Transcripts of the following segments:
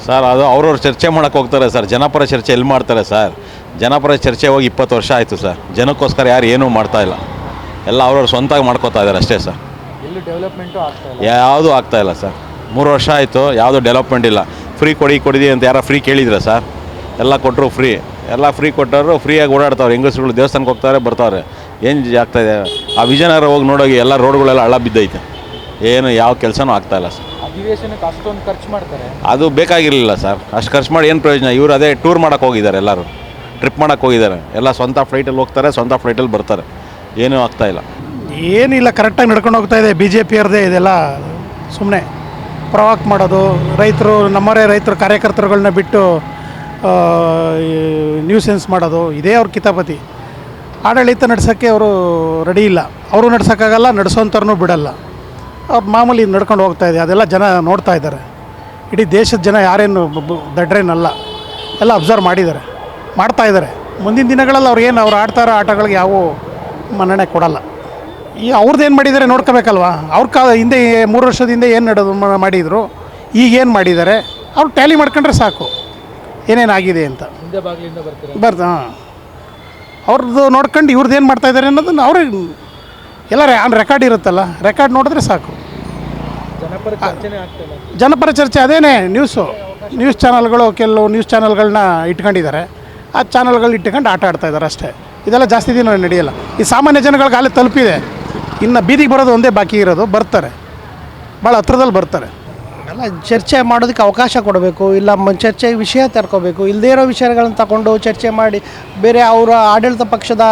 Sir ಅದು ಅವ್ರವ್ರು ಚರ್ಚೆ ಮಾಡೋಕ್ಕೆ ಹೋಗ್ತಾರೆ ಸರ್. ಜನಪರ ಚರ್ಚೆ ಎಲ್ಲಿ ಮಾಡ್ತಾರೆ ಸರ್? ಜನಪರ ಚರ್ಚೆ ಹೋಗಿ 20 ವರ್ಷ ಆಯಿತು ಸರ್. ಜನಕ್ಕೋಸ್ಕರ ಯಾರು ಏನೂ ಮಾಡ್ತಾಯಿಲ್ಲ, ಎಲ್ಲ ಅವ್ರವ್ರು ಸ್ವಂತಾಗಿ ಮಾಡ್ಕೋತಾ ಇದ್ದಾರೆ ಅಷ್ಟೇ ಸರ್. ಎಲ್ಲೂ ಡೆವಲಪ್ಮೆಂಟು ಆಗ್ತಾಯಿಲ್ಲ, ಯಾವುದೂ ಆಗ್ತಾಯಿಲ್ಲ ಸರ್. 3 ವರ್ಷ ಆಯಿತು, ಯಾವುದೂ ಡೆವಲಪ್ಮೆಂಟ್ ಇಲ್ಲ. ಫ್ರೀ ಕೊಡಿ ಅಂತ ಯಾರೋ ಫ್ರೀ ಕೇಳಿದ್ರೆ ಸರ್? ಎಲ್ಲ ಕೊಟ್ಟರು ಫ್ರೀ, ಎಲ್ಲ ಫ್ರೀ ಕೊಟ್ಟರು, ಫ್ರೀಯಾಗಿ ಓಡಾಡ್ತಾವ್ರೆ. ಹೆಂಗಸ್ರುಗಳು ದೇವಸ್ಥಾನಕ್ಕೆ ಹೋಗ್ತಾರೆ ಬರ್ತಾವ್ರೆ. ಏನು ಆಗ್ತಾಯಿದೆ? ಆ ವಿಜಯನಗರ ಹೋಗಿ ನೋಡೋಗಿ ಎಲ್ಲ ರೋಡ್ಗಳೆಲ್ಲ ಹಳ್ಳ ಬಿದ್ದೈತೆ, ಏನು ಯಾವ ಕೆಲಸನೂ ಆಗ್ತಾಯಿಲ್ಲ ಸರ್. ಅಧಿವೇಶನಕ್ಕೆ ಅಷ್ಟೊಂದು ಖರ್ಚು ಮಾಡ್ತಾರೆ, ಅದು ಬೇಕಾಗಿರಲಿಲ್ಲ ಸರ್. ಅಷ್ಟು ಖರ್ಚು ಮಾಡಿ ಏನು ಪ್ರಯೋಜನ? ಇವರು ಅದೇ ಟೂರ್ ಮಾಡೋಕ್ಕೆ ಹೋಗಿದ್ದಾರೆ, ಎಲ್ಲರೂ ಟ್ರಿಪ್ ಮಾಡೋಕ್ಕೆ ಹೋಗಿದ್ದಾರೆ. ಎಲ್ಲ ಸ್ವಂತ ಫ್ಲೈಟಲ್ಲಿ ಹೋಗ್ತಾರೆ, ಸ್ವಂತ ಫ್ಲೈಟಲ್ಲಿ ಬರ್ತಾರೆ. ಏನೂ ಆಗ್ತಾಯಿಲ್ಲ, ಏನಿಲ್ಲ. ಕರೆಕ್ಟಾಗಿ ನಡ್ಕೊಂಡು ಹೋಗ್ತಾ ಇದೆ. ಬಿ ಜೆ ಪಿಯವ್ರದ್ದೇ ಇದೆಲ್ಲ. ಸುಮ್ಮನೆ ಪ್ರವಾಕ್ ಮಾಡೋದು, ರೈತರು ನಮ್ಮವರೇ ರೈತರು ಕಾರ್ಯಕರ್ತರುಗಳನ್ನ ಬಿಟ್ಟು ನ್ಯೂಸೆನ್ಸ್ ಮಾಡೋದು, ಇದೇ ಅವ್ರ ಕಿತಾಪತಿ. ಆಡಳಿತ ನಡೆಸೋಕ್ಕೆ ಅವರು ರೆಡಿ ಇಲ್ಲ. ಅವರು ನಡ್ಸೋಕ್ಕಾಗಲ್ಲ, ನಡೆಸೋಂಥವ್ರನ್ನೂ ಬಿಡಲ್ಲ. ಅವ್ರು ಮಾಮೂಲಿ ನಡ್ಕೊಂಡು ಹೋಗ್ತಾ ಇದೆ. ಅದೆಲ್ಲ ಜನ ನೋಡ್ತಾ ಇದ್ದಾರೆ. ಇಡೀ ದೇಶದ ಜನ ಯಾರೇನು ದಡ್ರೇನಲ್ಲ, ಎಲ್ಲ ಅಬ್ಸರ್ವ್ ಮಾಡಿದ್ದಾರೆ, ಮಾಡ್ತಾಯಿದ್ದಾರೆ. ಮುಂದಿನ ದಿನಗಳಲ್ಲಿ ಅವ್ರು ಆಡ್ತಾ ಇರೋ ಆಟಗಳಿಗೆ ಯಾವ ಮನ್ನಣೆ ಕೊಡಲ್ಲ. ಈಗ ಅವ್ರದ್ದು ಏನು ಮಾಡಿದ್ದಾರೆ ನೋಡ್ಕೋಬೇಕಲ್ವ. ಅವ್ರ ಹಿಂದೆ 3 ವರ್ಷದ ಹಿಂದೆ ಏನು ಮಾಡಿದರು, ಈಗೇನು ಮಾಡಿದ್ದಾರೆ, ಅವ್ರು ಟ್ಯಾಲಿ ಮಾಡ್ಕೊಂಡ್ರೆ ಸಾಕು ಏನೇನಾಗಿದೆ ಅಂತ. ಹಿಂದೆ ಬಾಗಿಲಿಂದ ಹಾಂ, ಅವ್ರದ್ದು ನೋಡ್ಕೊಂಡು ಇವ್ರದ್ದು ಏನು ಮಾಡ್ತಾಯಿದ್ದಾರೆ ಅನ್ನೋದನ್ನು ಅವ್ರಿಗೆ ಎಲ್ಲ ರೆಕಾರ್ಡ್ ಇರುತ್ತಲ್ಲ, ರೆಕಾರ್ಡ್ ನೋಡಿದ್ರೆ ಸಾಕು. ಜನಪರ ಚರ್ಚೆ ಅದೇನೇ. ನ್ಯೂಸ್ ಚಾನಲ್ಗಳು, ಕೆಲವು ನ್ಯೂಸ್ ಚಾನಲ್ಗಳನ್ನ ಇಟ್ಕೊಂಡಿದ್ದಾರೆ. ಆ ಚಾನಲ್ಗಳು ಇಟ್ಕೊಂಡು ಆಟ ಆಡ್ತಾಯಿದ್ದಾರೆ ಅಷ್ಟೇ. ಇದೆಲ್ಲ ಜಾಸ್ತಿ ದಿನ ನಡೆಯಲ್ಲ. ಈ ಸಾಮಾನ್ಯ ಜನಗಳಿಗೆ ಅಲ್ಲೇ ತಲುಪಿದೆ. ಇನ್ನು ಬೀದಿಗೆ ಬರೋದು ಒಂದೇ ಬಾಕಿ ಇರೋದು. ಬರ್ತಾರೆ, ಭಾಳ ಹತ್ರದಲ್ಲಿ ಬರ್ತಾರೆ. ಎಲ್ಲ ಚರ್ಚೆ ಮಾಡೋದಕ್ಕೆ ಅವಕಾಶ ಕೊಡಬೇಕು. ಇಲ್ಲ ಚರ್ಚೆ ವಿಷಯ ತರ್ಕೋಬೇಕು. ಇಲ್ಲದೇ ಇರೋ ವಿಷಯಗಳನ್ನು ತಗೊಂಡು ಚರ್ಚೆ ಮಾಡಿ ಬೇರೆ ಅವರ ಆಡಳಿತ ಪಕ್ಷದ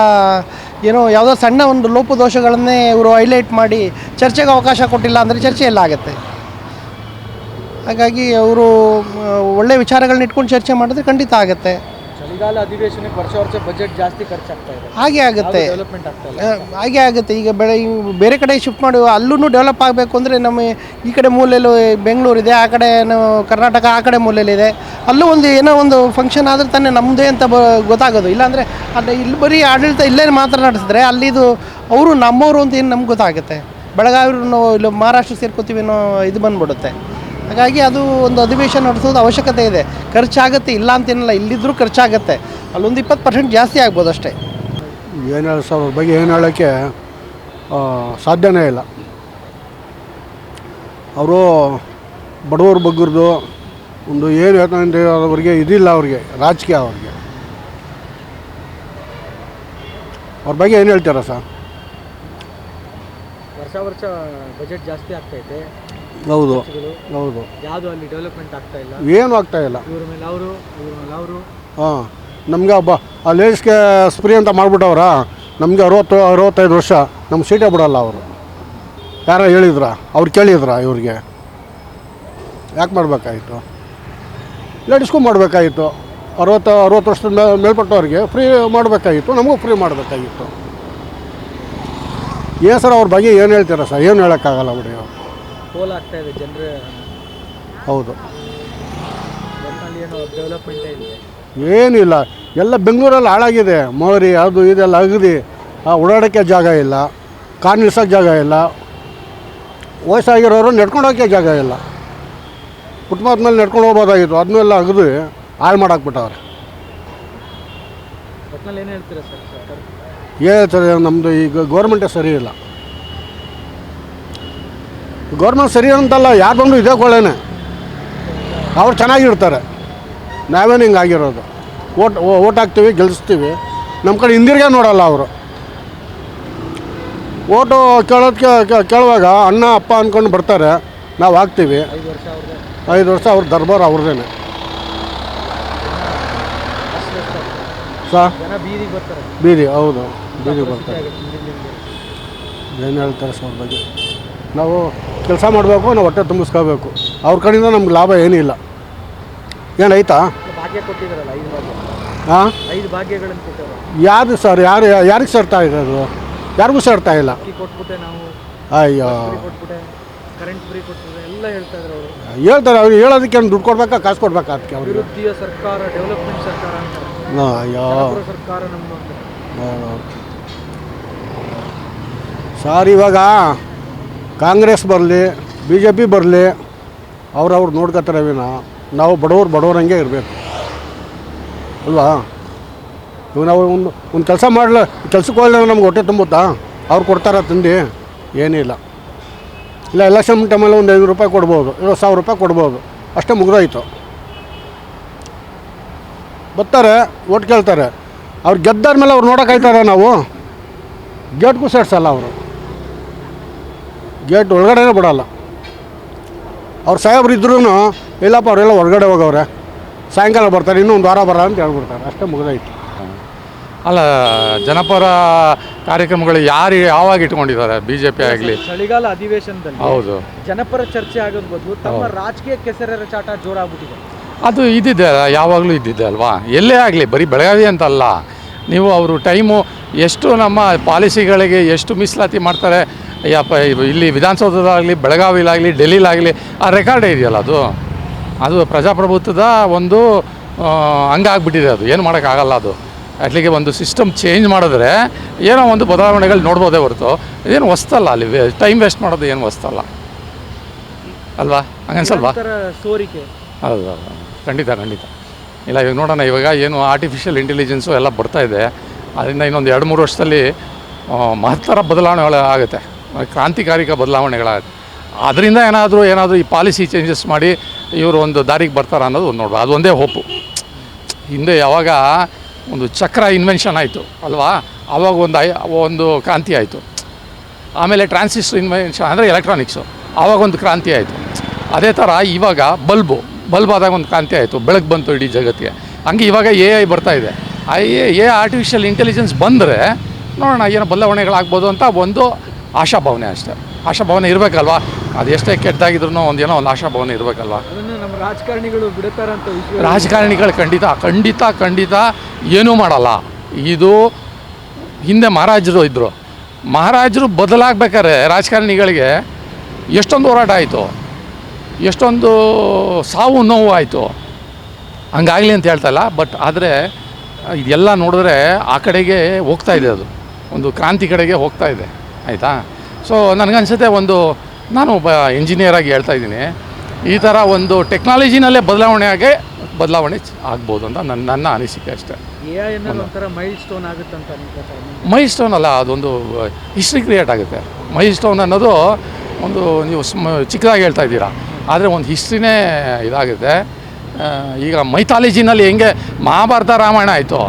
ಯಾವುದೋ ಸಣ್ಣ ಒಂದು ಲೋಪದೋಷಗಳನ್ನೇ ಇವರು ಹೈಲೈಟ್ ಮಾಡಿ ಚರ್ಚೆಗೆ ಅವಕಾಶ ಕೊಟ್ಟಿಲ್ಲ ಅಂದರೆ ಚರ್ಚೆ ಎಲ್ಲ ಆಗುತ್ತೆ. ಹಾಗಾಗಿ ಅವರು ಒಳ್ಳೆ ವಿಚಾರಗಳನ್ನ ಇಟ್ಕೊಂಡು ಚರ್ಚೆ ಮಾಡಿದ್ರೆ ಖಂಡಿತ ಆಗುತ್ತೆ. ಚಳಿಗಾಲ ಅಧಿವೇಶನಕ್ಕೆ ವರ್ಷ ಬಜೆಟ್ ಜಾಸ್ತಿ ಖರ್ಚಾಗ್ತಾ ಇದೆ, ಹಾಗೆ ಆಗುತ್ತೆ, ಡೆವಲಪ್ಮೆಂಟ್ ಆಗ್ತಾ ಇಲ್ಲ. ಹಾಗೆ ಆಗುತ್ತೆ. ಈಗ ಬೇರೆ ಕಡೆ ಶಿಫ್ಟ್ ಮಾಡಿ ಅಲ್ಲೂ ಡೆವಲಪ್ ಆಗಬೇಕು ಅಂದರೆ ನಮ್ಮ ಈ ಕಡೆ ಮೂಲೆಯಲ್ಲೂ ಬೆಂಗಳೂರಿದೆ, ಆ ಕಡೆ ಕರ್ನಾಟಕ ಆ ಕಡೆ ಮೂಲೆಯಲ್ಲಿದೆ. ಅಲ್ಲೂ ಏನೋ ಒಂದು ಫಂಕ್ಷನ್ ಆದರೆ ತಾನೇ ನಮ್ಮದೇ ಅಂತ ಗೊತ್ತಾಗೋದು. ಇಲ್ಲಾಂದರೆ ಅಲ್ಲಿ ಇಲ್ಲಿ ಬರೀ ಆಡಳಿತ ಇಲ್ಲೇ ಮಾತ್ರ ನಡೆಸಿದ್ರೆ ಅಲ್ಲಿದು ಅವರು ನಮ್ಮವರು ಅಂತ ಏನು ನಮ್ಗೆ ಗೊತ್ತಾಗುತ್ತೆ. ಬೆಳಗಾವಿ ಇಲ್ಲಿ ಮಹಾರಾಷ್ಟ್ರ ಸೇರ್ಕೋತೀವಿ ಅನ್ನೋ ಇದು ಬಂದ್ಬಿಡುತ್ತೆ. ಹಾಗಾಗಿ ಅದು ಒಂದು ಅಧಿವೇಶನ ನಡೆಸೋದು ಅವಶ್ಯಕತೆ ಇದೆ. ಖರ್ಚಾಗುತ್ತೆ, ಇಲ್ಲ ಅಂತೇನಿಲ್ಲ, ಇಲ್ಲಿದ್ದರೂ ಖರ್ಚಾಗುತ್ತೆ. ಅಲ್ಲೊಂದು 20% ಜಾಸ್ತಿ ಆಗ್ಬೋದು ಅಷ್ಟೇ. ಏನು ಹೇಳಿ ಸರ್, ಅವ್ರ ಬಗ್ಗೆ ಏನು ಹೇಳೋಕ್ಕೆ ಸಾಧ್ಯನೇ ಇಲ್ಲ. ಅವರು ಬಡವರು ಬಗ್ಗರದು ಒಂದು ಏನು ಹೇಳ್ತಾನೆ ಅವ್ರಿಗೆ ಇದಿಲ್ಲ. ಅವ್ರಿಗೆ ರಾಜಕೀಯ, ಅವ್ರ ಬಗ್ಗೆ ಏನು ಹೇಳ್ತೀರಾ ಸರ್? ವರ್ಷ ಬಜೆಟ್ ಜಾಸ್ತಿ ಆಗ್ತೈತೆ. ಹೌದು, ಯಾವುದು ಅಲ್ಲಿ ಡೆವಲಪ್ಮೆಂಟ್ ಆಗ್ತಾ ಇಲ್ಲ, ಏನೂ ಆಗ್ತಾ ಇಲ್ಲ. ಇವ್ರ ಮೇಲೆ ಅವರು ಹಾಂ, ನಮಗೆ ಆ ಲೇಡೀಸ್ಗೆ ಸ್ಪ್ರೀ ಅಂತ ಮಾಡಿಬಿಟ್ಟವ್ರ. ನಮಗೆ 60-65 ವರ್ಷ ನಮ್ಮ ಸೀಟೇ ಬಿಡಲ್ಲ ಅವರು. ಯಾರೋ ಹೇಳಿದ್ರ, ಅವ್ರು ಕೇಳಿದ್ರ ಇವ್ರಿಗೆ? ಯಾಕೆ ಮಾಡಬೇಕಾಗಿತ್ತು? ಲೇಡೀಸ್ಗೂ ಮಾಡಬೇಕಾಗಿತ್ತು. 60 ವರ್ಷದ ಮೇಲ್ಪಟ್ಟವ್ರಿಗೆ ಫ್ರೀ ಮಾಡಬೇಕಾಗಿತ್ತು, ನಮಗೂ ಫ್ರೀ ಮಾಡಬೇಕಾಗಿತ್ತು. ಏನು ಸರ್ ಅವ್ರ ಬಗ್ಗೆ ಏನು ಹೇಳ್ತೀರಾ ಸರ್? ಏನು ಹೇಳೋಕ್ಕಾಗಲ್ಲ ಬಿಡಿ. ಪೋಲ್ ಆಗ್ತಾ ಇದೆ ಜನರೇ. ಹೌದು, ಏನು ಡೆವಲಪ್ಮೆಂಟೇ ಇಲ್ಲ, ಏನಿಲ್ಲ. ಎಲ್ಲ ಬೆಂಗಳೂರಲ್ಲಿ ಹಾಳಾಗಿದೆ. ಮೋರಿ ಅದು ಇದೆಲ್ಲ ಅಗದಿ. ಓಡಾಡೋಕ್ಕೆ ಜಾಗ ಇಲ್ಲ, ಕಾರ್ ನಿಲ್ಸೋಕ್ಕೆ ಜಾಗ ಇಲ್ಲ. ವಯಸ್ಸಾಗಿರೋರು ನಡ್ಕೊಂಡು ಹೋಗೋಕ್ಕೆ ಜಾಗ ಇಲ್ಲ. ಫುಟ್ಪಾತ್ ಮೇಲೆ ನಡ್ಕೊಂಡು ಹೋಗ್ಬೋದಾಗಿತ್ತು, ಅದನ್ನೆಲ್ಲ ಅಗದು ಹಾಳು ಮಾಡಾಕ್ಬಿಟ್ಟವ್ರೆ. ಏನು ಹೇಳ್ತೀರಾ ಸರ್? ಹೇಳ್ತಾರೆ, ನಮ್ಮದು ಈಗ ಗೌರ್ಮೆಂಟೇ ಸರಿ ಇಲ್ಲ. ಗೌರ್ಮೆಂಟ್ ಸರಿ ಅಂತಲ್ಲ, ಯಾರು ಬಂದು ಇದೇ ಕೊಳ್ಳೇನೆ. ಅವ್ರು ಚೆನ್ನಾಗಿರ್ತಾರೆ, ನಾವೇನು ಹಿಂಗೆ ಆಗಿರೋದು. ಓಟ್ ಹಾಕ್ತೀವಿ, ಗೆಲ್ಲಿಸ್ತೀವಿ. ನಮ್ಮ ಕಡೆ ಹಿಂದಿರುಗೇ ನೋಡಲ್ಲ ಅವರು. ಓಟು ಕೇಳುವಾಗ ಅಣ್ಣ ಅಪ್ಪ ಅಂದ್ಕೊಂಡು ಬರ್ತಾರೆ, ನಾವು ಹಾಕ್ತೀವಿ. 5 ವರ್ಷ ಅವ್ರ ದರ್ಬಾರ್ ಅವ್ರದ್ದೇನೆ ಸರ್. ಬೀದಿ, ಹೌದು, ಬೀದಿಗೆ ಬರ್ತಾರೆ. ಏನು ಹೇಳ್ತಾರೆ ಸರ್ ಅವ್ರ ಬಗ್ಗೆ? ನಾವು ಕೆಲಸ ಮಾಡಬೇಕು, ನಾವು ಹೊಟ್ಟೆ ತುಂಬಿಸ್ಕೋಬೇಕು. ಅವ್ರ ಕಡೆಯಿಂದ ನಮ್ಗೆ ಲಾಭ ಏನಿಲ್ಲ. ಏನಾಯ್ತಾ? ಹಾಂ, ಯಾರು ಸರ್? ಯಾರಿಗೆ ಸೇರ್ತಾ ಇರೋದು? ಯಾರಿಗೂ ಸೇರ್ತಾ ಇಲ್ಲ. ಅಯ್ಯೋ, ಹೇಳ್ತಾರೆ. ಅವ್ರು ಹೇಳೋದಕ್ಕೆ ಏನು ದುಡ್ಡು ಕೊಡ್ಬೇಕಾ, ಕಾಸು ಕೊಡ್ಬೇಕಾ ಅದಕ್ಕೆ? ಅವ್ರಿಗೆ ಅಯ್ಯೋ ಸರ್, ಇವಾಗ ಕಾಂಗ್ರೆಸ್ ಬರಲಿ, BJP ಬರಲಿ, ಅವ್ರವ್ರು ನೋಡ್ಕೊತಾರೆ ವಿನ ನಾವು ಬಡವರಂಗೆ ಇರಬೇಕು ಅಲ್ವಾ. ಇವಾಗ ನಾವು ಒಂದು ಕೆಲಸ ಮಾಡಲ ಕೆಲ್ಸಕ್ಕೆ ಹೋಗಲ್ಲ ನಮ್ಗೆ ಹೊಟ್ಟೆ ತುಂಬುತ್ತಾ? ಅವ್ರು ಕೊಡ್ತಾರ ತಿಂಡಿ? ಏನಿಲ್ಲ. ಇಲ್ಲ ಎಲೆಕ್ಷನ್ ಟೈಮಲ್ಲಿ ಒಂದು 5 ರೂಪಾಯಿ ಕೊಡ್ಬೋದು, 1000 ರೂಪಾಯಿ ಕೊಡ್ಬೋದು, ಅಷ್ಟೇ ಮುಗಿದೋಯ್ತು. ಬರ್ತಾರೆ, ಓಟ್ ಕೇಳ್ತಾರೆ. ಅವ್ರು ಗೆದ್ದಾದ್ಮೇಲೆ ಅವ್ರು ನೋಡೋಕ್ಕಾಯ್ತಾರೆ ನಾವು? ಗೇಟ್ಗೂ ಸೇರ್ಸಲ್ಲ ಅವರು, ಗೇಟ್ ಒಳಗಡೆನೇ ಬಿಡೋಲ್ಲ. ಅವ್ರು ಸಾಹೇಬ್ರು ಇದ್ರೂ ಇಲ್ಲಪ್ಪ ಅವರೆಲ್ಲ ಹೊರಗಡೆ ಹೋಗವ್ರೆ, ಸಾಯಂಕಾಲ ಬರ್ತಾರೆ, ಇನ್ನೂ 1 ವಾರ ಬರ ಅಂತ ಹೇಳ್ಬಿಡ್ತಾರೆ, ಅಷ್ಟೇ ಮುಗಿದೋಯ್ತು. ಅಲ್ಲ, ಜನಪರ ಕಾರ್ಯಕ್ರಮಗಳು ಯಾವಾಗ ಇಟ್ಕೊಂಡಿದ್ದಾರೆ ಬಿ ಜೆ ಪಿ ಆಗಲಿ? ಚಳಿಗಾಲ ಅಧಿವೇಶನದಲ್ಲಿ ಹೌದು, ಜನಪರ ಚರ್ಚೆ ಆಗೋದ್ ಬದಲು ತಮ್ಮ ರಾಜಕೀಯ ಕೆಸರೆರ ಚಾಟ ಜೋರಾಗ್ಬಿಟ್ಟಿದೆ. ಅದು ಇದ್ದಿದೆ, ಯಾವಾಗಲೂ ಇದ್ದಿದೆ ಅಲ್ವಾ. ಎಲ್ಲೇ ಆಗಲಿ, ಬರೀ ಬೆಳಗಾವಿ ಅಂತಲ್ಲ, ನೀವು ಅವರು ಟೈಮು ಎಷ್ಟು ನಮ್ಮ ಪಾಲಿಸಿಗಳಿಗೆ ಎಷ್ಟು ಮೀಸಲಾತಿ ಮಾಡ್ತಾರೆ. ಯಪ್ಪ, ಇಲ್ಲಿ ವಿಧಾನಸೌಧದಾಗಲಿ, ಬೆಳಗಾವಿಲಾಗಲಿ, ಡೆಲ್ಲಿಲಾಗಲಿ ಆ ರೆಕಾರ್ಡೇ ಇದೆಯಲ್ಲ, ಅದು ಪ್ರಜಾಪ್ರಭುತ್ವದ ಒಂದು ಹಂಗಾಗ್ಬಿಟ್ಟಿದೆ. ಅದು ಏನು ಮಾಡೋಕ್ಕಾಗಲ್ಲ. ಅದು ಅಟ್ಲಿಗೆ ಒಂದು ಸಿಸ್ಟಮ್ ಚೇಂಜ್ ಮಾಡಿದ್ರೆ ಏನೋ ಒಂದು ಬದಲಾವಣೆಗಳು ನೋಡ್ಬೋದೇ ಹೊರತು ಏನು ಹೊಸ್ತಲ್ಲ. ಅಲ್ಲಿ ಟೈಮ್ ವೇಸ್ಟ್ ಮಾಡೋದು ಏನು ಹೊಸ್ತಲ್ಲ ಅಲ್ವಾ, ಹಂಗನ್ಸಲ್ವಾ? ಸೋರಿಕೆ ಹೌದು, ಖಂಡಿತ. ಇಲ್ಲ, ಇವಾಗ ನೋಡೋಣ, ಇವಾಗ ಏನು ಆರ್ಟಿಫಿಷಿಯಲ್ ಇಂಟೆಲಿಜೆನ್ಸು ಎಲ್ಲ ಬರ್ತಾ ಇದೆ. ಅದರಿಂದ ಇನ್ನೊಂದು 2-3 ವರ್ಷದಲ್ಲಿ ಮಹತ್ತರ ಬದಲಾವಣೆಗಳು ಆಗುತ್ತೆ, ಕ್ರಾಂತಿಕಾರಿಕ ಬದಲಾವಣೆಗಳಾಗುತ್ತೆ. ಅದರಿಂದ ಏನಾದರೂ ಈ ಪಾಲಿಸಿ ಚೇಂಜಸ್ ಮಾಡಿ ಇವರು ಒಂದು ದಾರಿಗೆ ಬರ್ತಾರೆ ಅನ್ನೋದು ಒಂದು ನೋಡ್ಬೋದು. ಅದು ಒಂದೇ ಹೋಪು. ಹಿಂದೆ ಯಾವಾಗ ಒಂದು ಚಕ್ರ ಇನ್ವೆನ್ಷನ್ ಆಯಿತು ಅಲ್ವಾ, ಆವಾಗ ಒಂದು ಕ್ರಾಂತಿ ಆಯಿತು. ಆಮೇಲೆ ಟ್ರಾನ್ಸಿಸ್ಟರ್ ಇನ್ವೆನ್ಷನ್ ಅಂದರೆ ಎಲೆಕ್ಟ್ರಾನಿಕ್ಸು, ಆವಾಗ ಒಂದು ಕ್ರಾಂತಿ ಆಯಿತು. ಅದೇ ಥರ ಇವಾಗ ಬಲ್ಬ್ ಆದಾಗ ಒಂದು ಕ್ರಾಂತಿ ಆಯಿತು, ಬೆಳಕು ಬಂತು ಇಡೀ ಜಗತ್ತಿಗೆ. ಹಂಗೆ ಇವಾಗ AI ಬರ್ತಾ ಇದೆ. ಆರ್ಟಿಫಿಷಿಯಲ್ ಇಂಟೆಲಿಜೆನ್ಸ್ ಬಂದರೆ ನೋಡೋಣ ಏನೋ ಬದಲಾವಣೆಗಳಾಗ್ಬೋದು ಅಂತ ಒಂದು ಆಶಾಭಾವನೆ ಅಷ್ಟೇ. ಆಶಾಭಾವನೆ ಇರಬೇಕಲ್ವಾ, ಅದು ಎಷ್ಟೇ ಕೆಟ್ಟದಾಗಿದ್ರು ಏನೋ ಒಂದು ಆಶಾಭಾವನೆ ಇರಬೇಕಲ್ವಾ. ಅದನ್ನು ನಮ್ಮ ರಾಜಕಾರಣಿಗಳು ಬಿಡುತ್ತಾರಂತ ರಾಜಕಾರಣಿಗಳು ಖಂಡಿತ ಏನೂ ಮಾಡಲ್ಲ. ಇದು ಹಿಂದೆ ಮಹಾರಾಜರು ಇದ್ದರು, ಮಹಾರಾಜರು ಬದಲಾಗಬೇಕಾದ್ರೆ ರಾಜಕಾರಣಿಗಳಿಗೆ ಎಷ್ಟೊಂದು ಹೋರಾಟ ಆಯಿತು, ಎಷ್ಟೊಂದು ಸಾವು ನೋವು ಆಯಿತು. ಹಂಗಾಗಲಿ ಅಂತ ಹೇಳ್ತಾಯಿಲ್ಲ, ಬಟ್ ಆದರೆ ಇದೆಲ್ಲ ನೋಡಿದ್ರೆ ಆ ಕಡೆಗೆ ಹೋಗ್ತಾ ಇದೆ, ಅದು ಒಂದು ಕ್ರಾಂತಿ ಕಡೆಗೆ ಹೋಗ್ತಾ ಇದೆ. ಆಯಿತಾ? ಸೊ ನನಗನ್ಸುತ್ತೆ, ನಾನು ಒಬ್ಬ ಇಂಜಿನಿಯರಾಗಿ ಹೇಳ್ತಾ ಇದ್ದೀನಿ, ಈ ಥರ ಒಂದು ಟೆಕ್ನಾಲಜಿನಲ್ಲೇ ಬದಲಾವಣೆ ಆಗ್ಬೋದು ಅಂತ ನನ್ನ ಅನಿಸಿಕೆ ಅಷ್ಟೇ. ಮೈಲ್ ಸ್ಟೋನ್ ಅಲ್ಲ, ಅದೊಂದು ಹಿಸ್ಟ್ರಿ ಕ್ರಿಯೇಟ್ ಆಗುತ್ತೆ. ಮೈಲ್ ಸ್ಟೋನ್ ಅನ್ನೋದು ಒಂದು ನೀವು ಚಿಕ್ಕದಾಗಿ ಹೇಳ್ತಾ ಇದ್ದೀರಾ, ಆದರೆ ಒಂದು ಹಿಸ್ಟ್ರಿನೇ ಇದಾಗುತ್ತೆ. ಈಗ ಮೈಥಾಲಜಿನಲ್ಲಿ ಹೆಂಗೆ ಮಹಾಭಾರತ ರಾಮಾಯಣ ಆಯಿತು,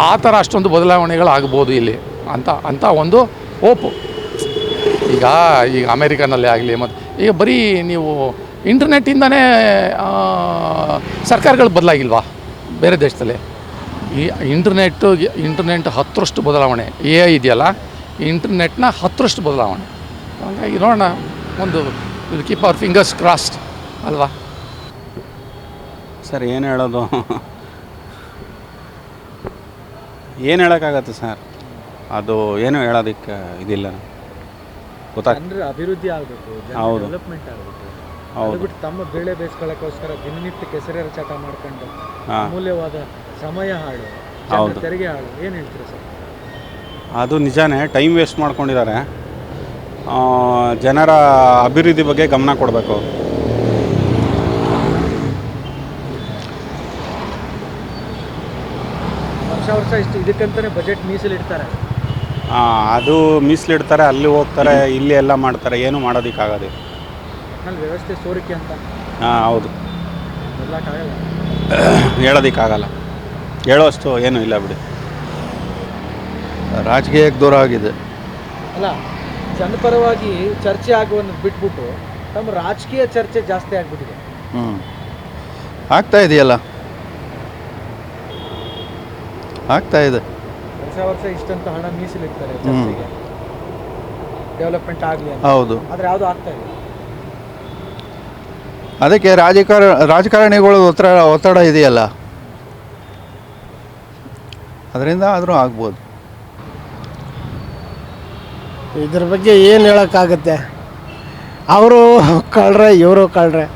ಆ ಥರ ಅಷ್ಟೊಂದು ಬದಲಾವಣೆಗಳಾಗ್ಬೋದು ಇಲ್ಲಿ ಅಂತ ಒಂದು ಹೋಪು. ಈಗ ಅಮೇರಿಕನಲ್ಲೇ ಆಗಲಿ, ಮತ್ತು ಈಗ ಬರೀ ನೀವು ಇಂಟರ್ನೆಟ್ಟಿಂದನೇ ಸರ್ಕಾರಗಳು ಬದಲಾಗಿಲ್ವಾ ಬೇರೆ ದೇಶದಲ್ಲಿ? ಈ ಇಂಟರ್ನೆಟ್ 10ರಷ್ಟು ಬದಲಾವಣೆ, AI ಇದೆಯಲ್ಲ, ಇಂಟರ್ನೆಟ್ನ 10ರಷ್ಟು ಬದಲಾವಣೆ. ಹಾಗಾಗಿ ನೋಡೋಣ, ಒಂದು ಕೀಪ್ ಅವರ್ ಫಿಂಗರ್ಸ್ ಕ್ರಾಸ್ಡ್ ಅಲ್ವಾ. ಸರ್ ಏನು ಹೇಳೋದು, ಏನು ಹೇಳೋಕ್ಕಾಗತ್ತೆ ಸರ್, ಅದು ಏನು ಹೇಳೋದಕ್ಕೆ ಇದಿಲ್ಲ. ಅಂದರೆ ಅಭಿವೃದ್ಧಿ ಆಗಬೇಕು, ಹೌದು, ಡೆವಲಪ್ಮೆಂಟ್ ಆಗಬೇಕು. ಹೌದು. ಬಿಟ್ಟು ತಮ್ಮ ಬೆಳೆ ಬೇಯಿಸ್ಕೊಳ್ಳೋಕ್ಕೋಸ್ಕರ ದಿನನಿತ್ಯ ಕೆಸರೆರ ಚಟ ಮಾಡ್ಕೊಂಡು ಅಮೂಲ್ಯವಾದ ಸಮಯ ಹಾಳು, ಹೌದು, ತೆರಿಗೆ ಹಾಳು. ಏನು ಹೇಳ್ತೀರಾ ಸರ್? ಅದು ನಿಜಾನೇ, ಟೈಮ್ ವೇಸ್ಟ್ ಮಾಡ್ಕೊಂಡಿದ್ದಾರೆ. ಜನರ ಅಭಿವೃದ್ಧಿ ಬಗ್ಗೆ ಗಮನ ಕೊಡಬೇಕು. ವರ್ಷ ಇಷ್ಟು ಇದಕ್ಕಂತಲೇ ಬಜೆಟ್ ಮೀಸಲಿಡ್ತಾರೆ. ಅದು ಮೀಸಲಿಡ್ತಾರೆ, ಅಲ್ಲಿ ಹೋಗ್ತಾರೆ, ಇಲ್ಲಿ ಎಲ್ಲ ಮಾಡ್ತಾರೆ, ಏನು ಮಾಡೋದಕ್ಕಾಗೋದಿಲ್ಲ. ಅಲ್ಲಿ ವ್ಯವಸ್ಥೆ ಸೋರಿಕೆ ಅಂತ. ಹೌದು, ಬದಲಾಗಲ್ಲ, ಹೇಳೋದಕ್ಕಾಗಲ್ಲ, ಹೇಳೋಷ್ಟು ಏನೂ ಇಲ್ಲ ಬಿಡಿ. ರಾಜಕೀಯಕ್ಕೆ ದೂರ ಆಗಿದೆ. ಅಲ್ಲ, ಜನಪರವಾಗಿ ಚರ್ಚೆ ಆಗುವನ್ನು ಬಿಟ್ಬಿಟ್ಟು ತಮ್ಮ ರಾಜಕೀಯ ಚರ್ಚೆ ಜಾಸ್ತಿ ಆಗಿಬಿಟ್ಟಿದೆ. ಆಗ್ತಾ ಇದೆಯಲ್ಲ, ಆಗ್ತಾ ಇದೆ. ವರ್ಷ ಇಷ್ಟಂತ ಹಣ ಮೀಸಲಿಡ್ತಾರೆ ಚರ್ಚೆಗೆ, ಡೆವಲಪ್ಮೆಂಟ್ ಆಗಲಿ ಅಂತ. ಹೌದು, ಆದರೆ ಯಾವುದು ಆಗ್ತಾ ಇದೆ. ಅದಕ್ಕೆ ರಾಜಕಾರಣಿಗಳು ಒತ್ತಡ ಇದೆಯಲ್ಲ, ಅದರಿಂದ ಆದರೂ ಆಗ್ಬೋದು. ಇದ್ರ ಬಗ್ಗೆ ಏನು ಹೇಳೋಕ್ಕಾಗುತ್ತೆ? ಅವರು ಕಳ್ರೆ, ಇವರು ಕಳ್ರೆ,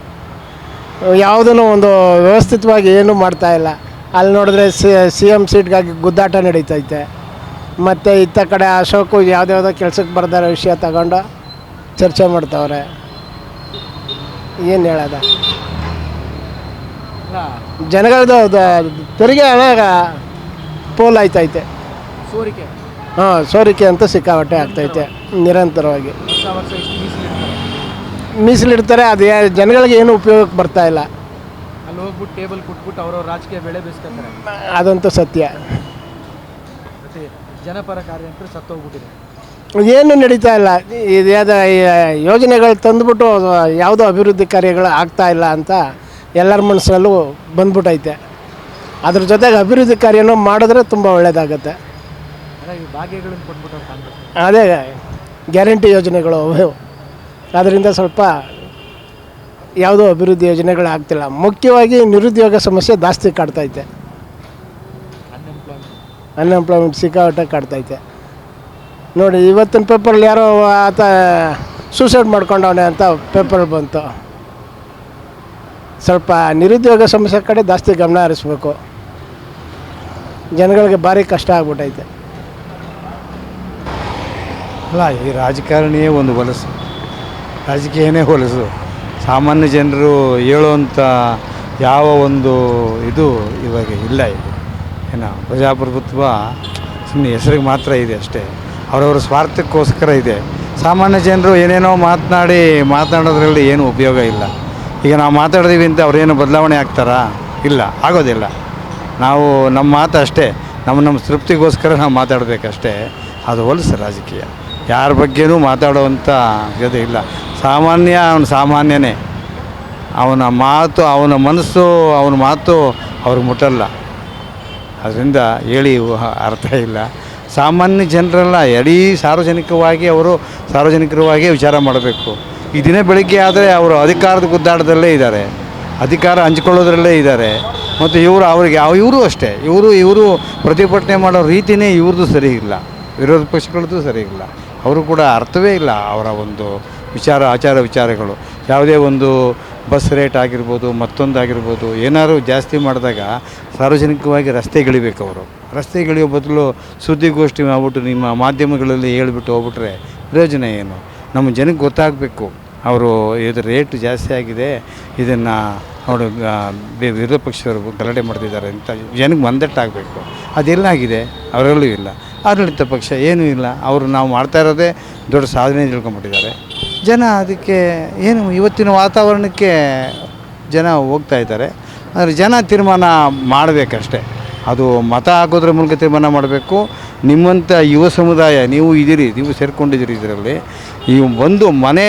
ಯಾವುದೂ ಒಂದು ವ್ಯವಸ್ಥಿತವಾಗಿ ಏನೂ ಮಾಡ್ತಾಯಿಲ್ಲ. ಅಲ್ಲಿ ನೋಡಿದ್ರೆ CM ಸೀಟ್ಗಾಗಿ ಗುದ್ದಾಟ ನಡೀತೈತೆ. ಮತ್ತು ಇತ್ತ ಕಡೆ ಅಶೋಕು ಯಾವುದ್ಯಾವುದೋ ಕೆಲಸಕ್ಕೆ ಬರ್ದಾರ ವಿಷಯ ತಗೊಂಡು ಚರ್ಚೆ ಮಾಡ್ತಾವ್ರೆ. ಏನು ಹೇಳೋದ? ಜನಗಳದ್ದು ತೆರಿಗೆ ಹಣ ಪೋಲ್ ಆಯ್ತೈತೆ. ಸೋರಿಕೆ ಹಾಂ, ಸೋರಿಕೆ ಅಂತ ಸಿಕ್ಕಾಪಟ್ಟೆ ಆಗ್ತೈತೆ ನಿರಂತರವಾಗಿ. ವರ್ಷ ಎಷ್ಟು ಮೀಸಲಿಡ್ತಾರೆ. ಮೀಸಲಿಡ್ತಾರೆ, ಅದು ಜನಗಳಿಗೆ ಏನು ಉಪಯೋಗಕ್ಕೆ ಬರ್ತಾ ಇಲ್ಲ. ಅಲ್ಲಿ ಹೋಗ್ಬಿಟ್ಟು ಟೇಬಲ್ ಕೊಟ್ಬಿಟ್ಟು ಅವ್ರವ್ರ ರಾಜಕೀಯ ಬೆಳೆ ಬೇಯಿಸ್ಕೊತಾರೆ. ಅದಂತೂ ಸತ್ಯ. ಮತ್ತು ಜನಪರ ಕಾರ್ಯ ಅಂತ ಸತ್ತೋಗ್ಬಿಟ್ಟಿದೆ. ಏನು ನಡೀತಾ ಇಲ್ಲ. ಇದ್ಯಾದ ಯೋಜನೆಗಳು ತಂದುಬಿಟ್ಟು ಯಾವುದೋ ಅಭಿವೃದ್ಧಿ ಕಾರ್ಯಗಳು ಆಗ್ತಾ ಇಲ್ಲ ಅಂತ ಎಲ್ಲರ ಮನಸ್ಸಲ್ಲೂ ಬಂದ್ಬಿಟ್ಟೈತೆ. ಅದ್ರ ಜೊತೆಗೆ ಅಭಿವೃದ್ಧಿ ಕಾರ್ಯನೂ ಮಾಡಿದ್ರೆ ತುಂಬ ಒಳ್ಳೆಯದಾಗತ್ತೆ. ಈ ಭಾಗ್ಯಗಳನ್ನು ಕೊಟ್ಬಿಟ್ಟು ಕಾಂಗ್ರೆಸ್ ಅದೇ ಗ್ಯಾರಂಟಿ ಯೋಜನೆಗಳು ಅದರಿಂದ ಸ್ವಲ್ಪ ಯಾವುದೋ ಅಭಿವೃದ್ಧಿ ಯೋಜನೆಗಳು ಆಗ್ತಿಲ್ಲ. ಮುಖ್ಯವಾಗಿ ನಿರುದ್ಯೋಗ ಸಮಸ್ಯೆ ಜಾಸ್ತಿ ಕಾಡ್ತೈತೆ. ಅನ್ಎಂಪ್ಲಾಯ್ಮೆಂಟ್ ಸಿಕ್ಕಾಪಟ್ಟೆ ಕಾಡ್ತೈತೆ. ನೋಡಿ, ಇವತ್ತಿನ ಪೇಪರಲ್ಲಿ ಯಾರೋ ಆತ ಸೂಸೈಡ್ ಮಾಡ್ಕೊಂಡವನೆ ಅಂತ ಪೇಪರ್ ಬಂತು. ಸ್ವಲ್ಪ ನಿರುದ್ಯೋಗ ಸಮಸ್ಯೆ ಕಡೆ ಜಾಸ್ತಿ ಗಮನ ಹರಿಸ್ಬೇಕು. ಜನಗಳಿಗೆ ಭಾರಿ ಕಷ್ಟ ಆಗ್ಬಿಟ್ಟೈತೆ. ಅಲ್ಲ, ಈ ರಾಜಕಾರಣಿಯೇ ಒಂದು ಹೊಲಸು, ರಾಜಕೀಯನೇ ಹೊಲಸು. ಸಾಮಾನ್ಯ ಜನರು ಹೇಳುವಂಥ ಯಾವ ಒಂದು ಇದು ಇವಾಗ ಇಲ್ಲ. ಇದು ಏನು ಪ್ರಜಾಪ್ರಭುತ್ವ ಸುಮ್ಮನೆ ಹೆಸರಿಗೆ ಮಾತ್ರ ಇದೆ ಅಷ್ಟೇ, ಅವರವರ ಸ್ವಾರ್ಥಕ್ಕೋಸ್ಕರ ಇದೆ. ಸಾಮಾನ್ಯ ಜನರು ಏನೇನೋ ಮಾತನಾಡೋದ್ರಲ್ಲಿ ಏನು ಉಪಯೋಗ ಇಲ್ಲ. ಈಗ ನಾವು ಮಾತಾಡ್ತೀವಿ ಅಂತ ಅವ್ರೇನು ಬದಲಾವಣೆ ಆಗ್ತಾರಾ? ಇಲ್ಲ, ಆಗೋದಿಲ್ಲ. ನಾವು ನಮ್ಮ ಮಾತು ಅಷ್ಟೇ, ನಮ್ಮ ತೃಪ್ತಿಗೋಸ್ಕರ ನಾವು ಮಾತಾಡಬೇಕಷ್ಟೇ. ಅದು ಹೊಲಸು ರಾಜಕೀಯ. ಯಾರ ಬಗ್ಗೆನೂ ಮಾತಾಡುವಂಥ ಇದು ಇಲ್ಲ. ಅವನು ಸಾಮಾನ್ಯನೇ. ಅವನ ಮಾತು, ಅವನ ಮನಸ್ಸು, ಅವನ ಮಾತು ಅವ್ರಿಗೆ ಮುಟ್ಟಲ್ಲ. ಅದರಿಂದ ಹೇಳಿ ಅರ್ಥ ಇಲ್ಲ. ಸಾಮಾನ್ಯ ಜನರೆಲ್ಲ ಇಡೀ ಸಾರ್ವಜನಿಕರವಾಗಿ ವಿಚಾರ ಮಾಡಬೇಕು. ಈ ದಿನ ಬೆಳಗ್ಗೆ ಆದರೆ ಅವರು ಅಧಿಕಾರದ ಗುದ್ದಾಟದಲ್ಲೇ ಇದ್ದಾರೆ, ಅಧಿಕಾರ ಹಂಚ್ಕೊಳ್ಳೋದ್ರಲ್ಲೇ ಇದ್ದಾರೆ. ಮತ್ತು ಇವರು ಅಷ್ಟೇ, ಇವರು ಪ್ರತಿಭಟನೆ ಮಾಡೋ ರೀತಿಯೇ ಇವ್ರದ್ದು ಸರಿ ಇಲ್ಲ, ವಿರೋಧ ಪಕ್ಷಗಳದ್ದು ಸರಿ ಇಲ್ಲ. ಅವರು ಕೂಡ ಅರ್ಥವೇ ಇಲ್ಲ ಅವರ ಒಂದು ಆಚಾರ ವಿಚಾರಗಳು. ಯಾವುದೇ ಒಂದು ಬಸ್ ರೇಟ್ ಆಗಿರ್ಬೋದು, ಮತ್ತೊಂದಾಗಿರ್ಬೋದು, ಏನಾದ್ರು ಜಾಸ್ತಿ ಮಾಡಿದಾಗ ಸಾರ್ವಜನಿಕವಾಗಿ ರಸ್ತೆಗಿಳಿಬೇಕು. ಅವರು ರಸ್ತೆಗಿಳಿಯೋ ಬದಲು ಸುದ್ದಿಗೋಷ್ಠಿ ಮಾಡ್ಬಿಟ್ಟು ನಿಮ್ಮ ಮಾಧ್ಯಮಗಳಲ್ಲಿ ಹೇಳ್ಬಿಟ್ಟು ಹೋಗ್ಬಿಟ್ರೆ ಪ್ರಯೋಜನ ಏನು? ನಮ್ಮ ಜನಕ್ಕೆ ಗೊತ್ತಾಗಬೇಕು, ಅವರು ಇದು ರೇಟ್ ಜಾಸ್ತಿ ಆಗಿದೆ, ಇದನ್ನು ಅವರು ವಿರೋಧ ಪಕ್ಷದವರು ಗಲಾಟೆ ಮಾಡ್ತಿದ್ದಾರೆ ಅಂತ ಜನಕ್ಕೆ ಮಂದಟ್ಟಾಗಬೇಕು. ಅದೆಲ್ಲಾಗಿದೆ? ಅವರಲ್ಲೂ ಇಲ್ಲ. ಆಡಳಿತ ಪಕ್ಷ ಏನೂ ಇಲ್ಲ. ಅವರು ನಾವು ಮಾಡ್ತಾ ಇರೋದೇ ದೊಡ್ಡ ಸಾಧನೆ ತಿಳ್ಕೊಂಬಿಟ್ಟಿದ್ದಾರೆ. ಜನ ಅದಕ್ಕೆ ಏನು ಇವತ್ತಿನ ವಾತಾವರಣಕ್ಕೆ ಜನ ಹೋಗ್ತಾ ಇದ್ದಾರೆ. ಆದರೆ ಜನ ತೀರ್ಮಾನ ಮಾಡಬೇಕಷ್ಟೆ. ಅದು ಮತ ಹಾಕೋದ್ರ ಮೂಲಕ ತೀರ್ಮಾನ ಮಾಡಬೇಕು. ನಿಮ್ಮಂಥ ಯುವ ಸಮುದಾಯ ನೀವು ಸೇರ್ಕೊಂಡಿದ್ದೀರಿ ಇದರಲ್ಲಿ. ಒಂದು ಮನೆ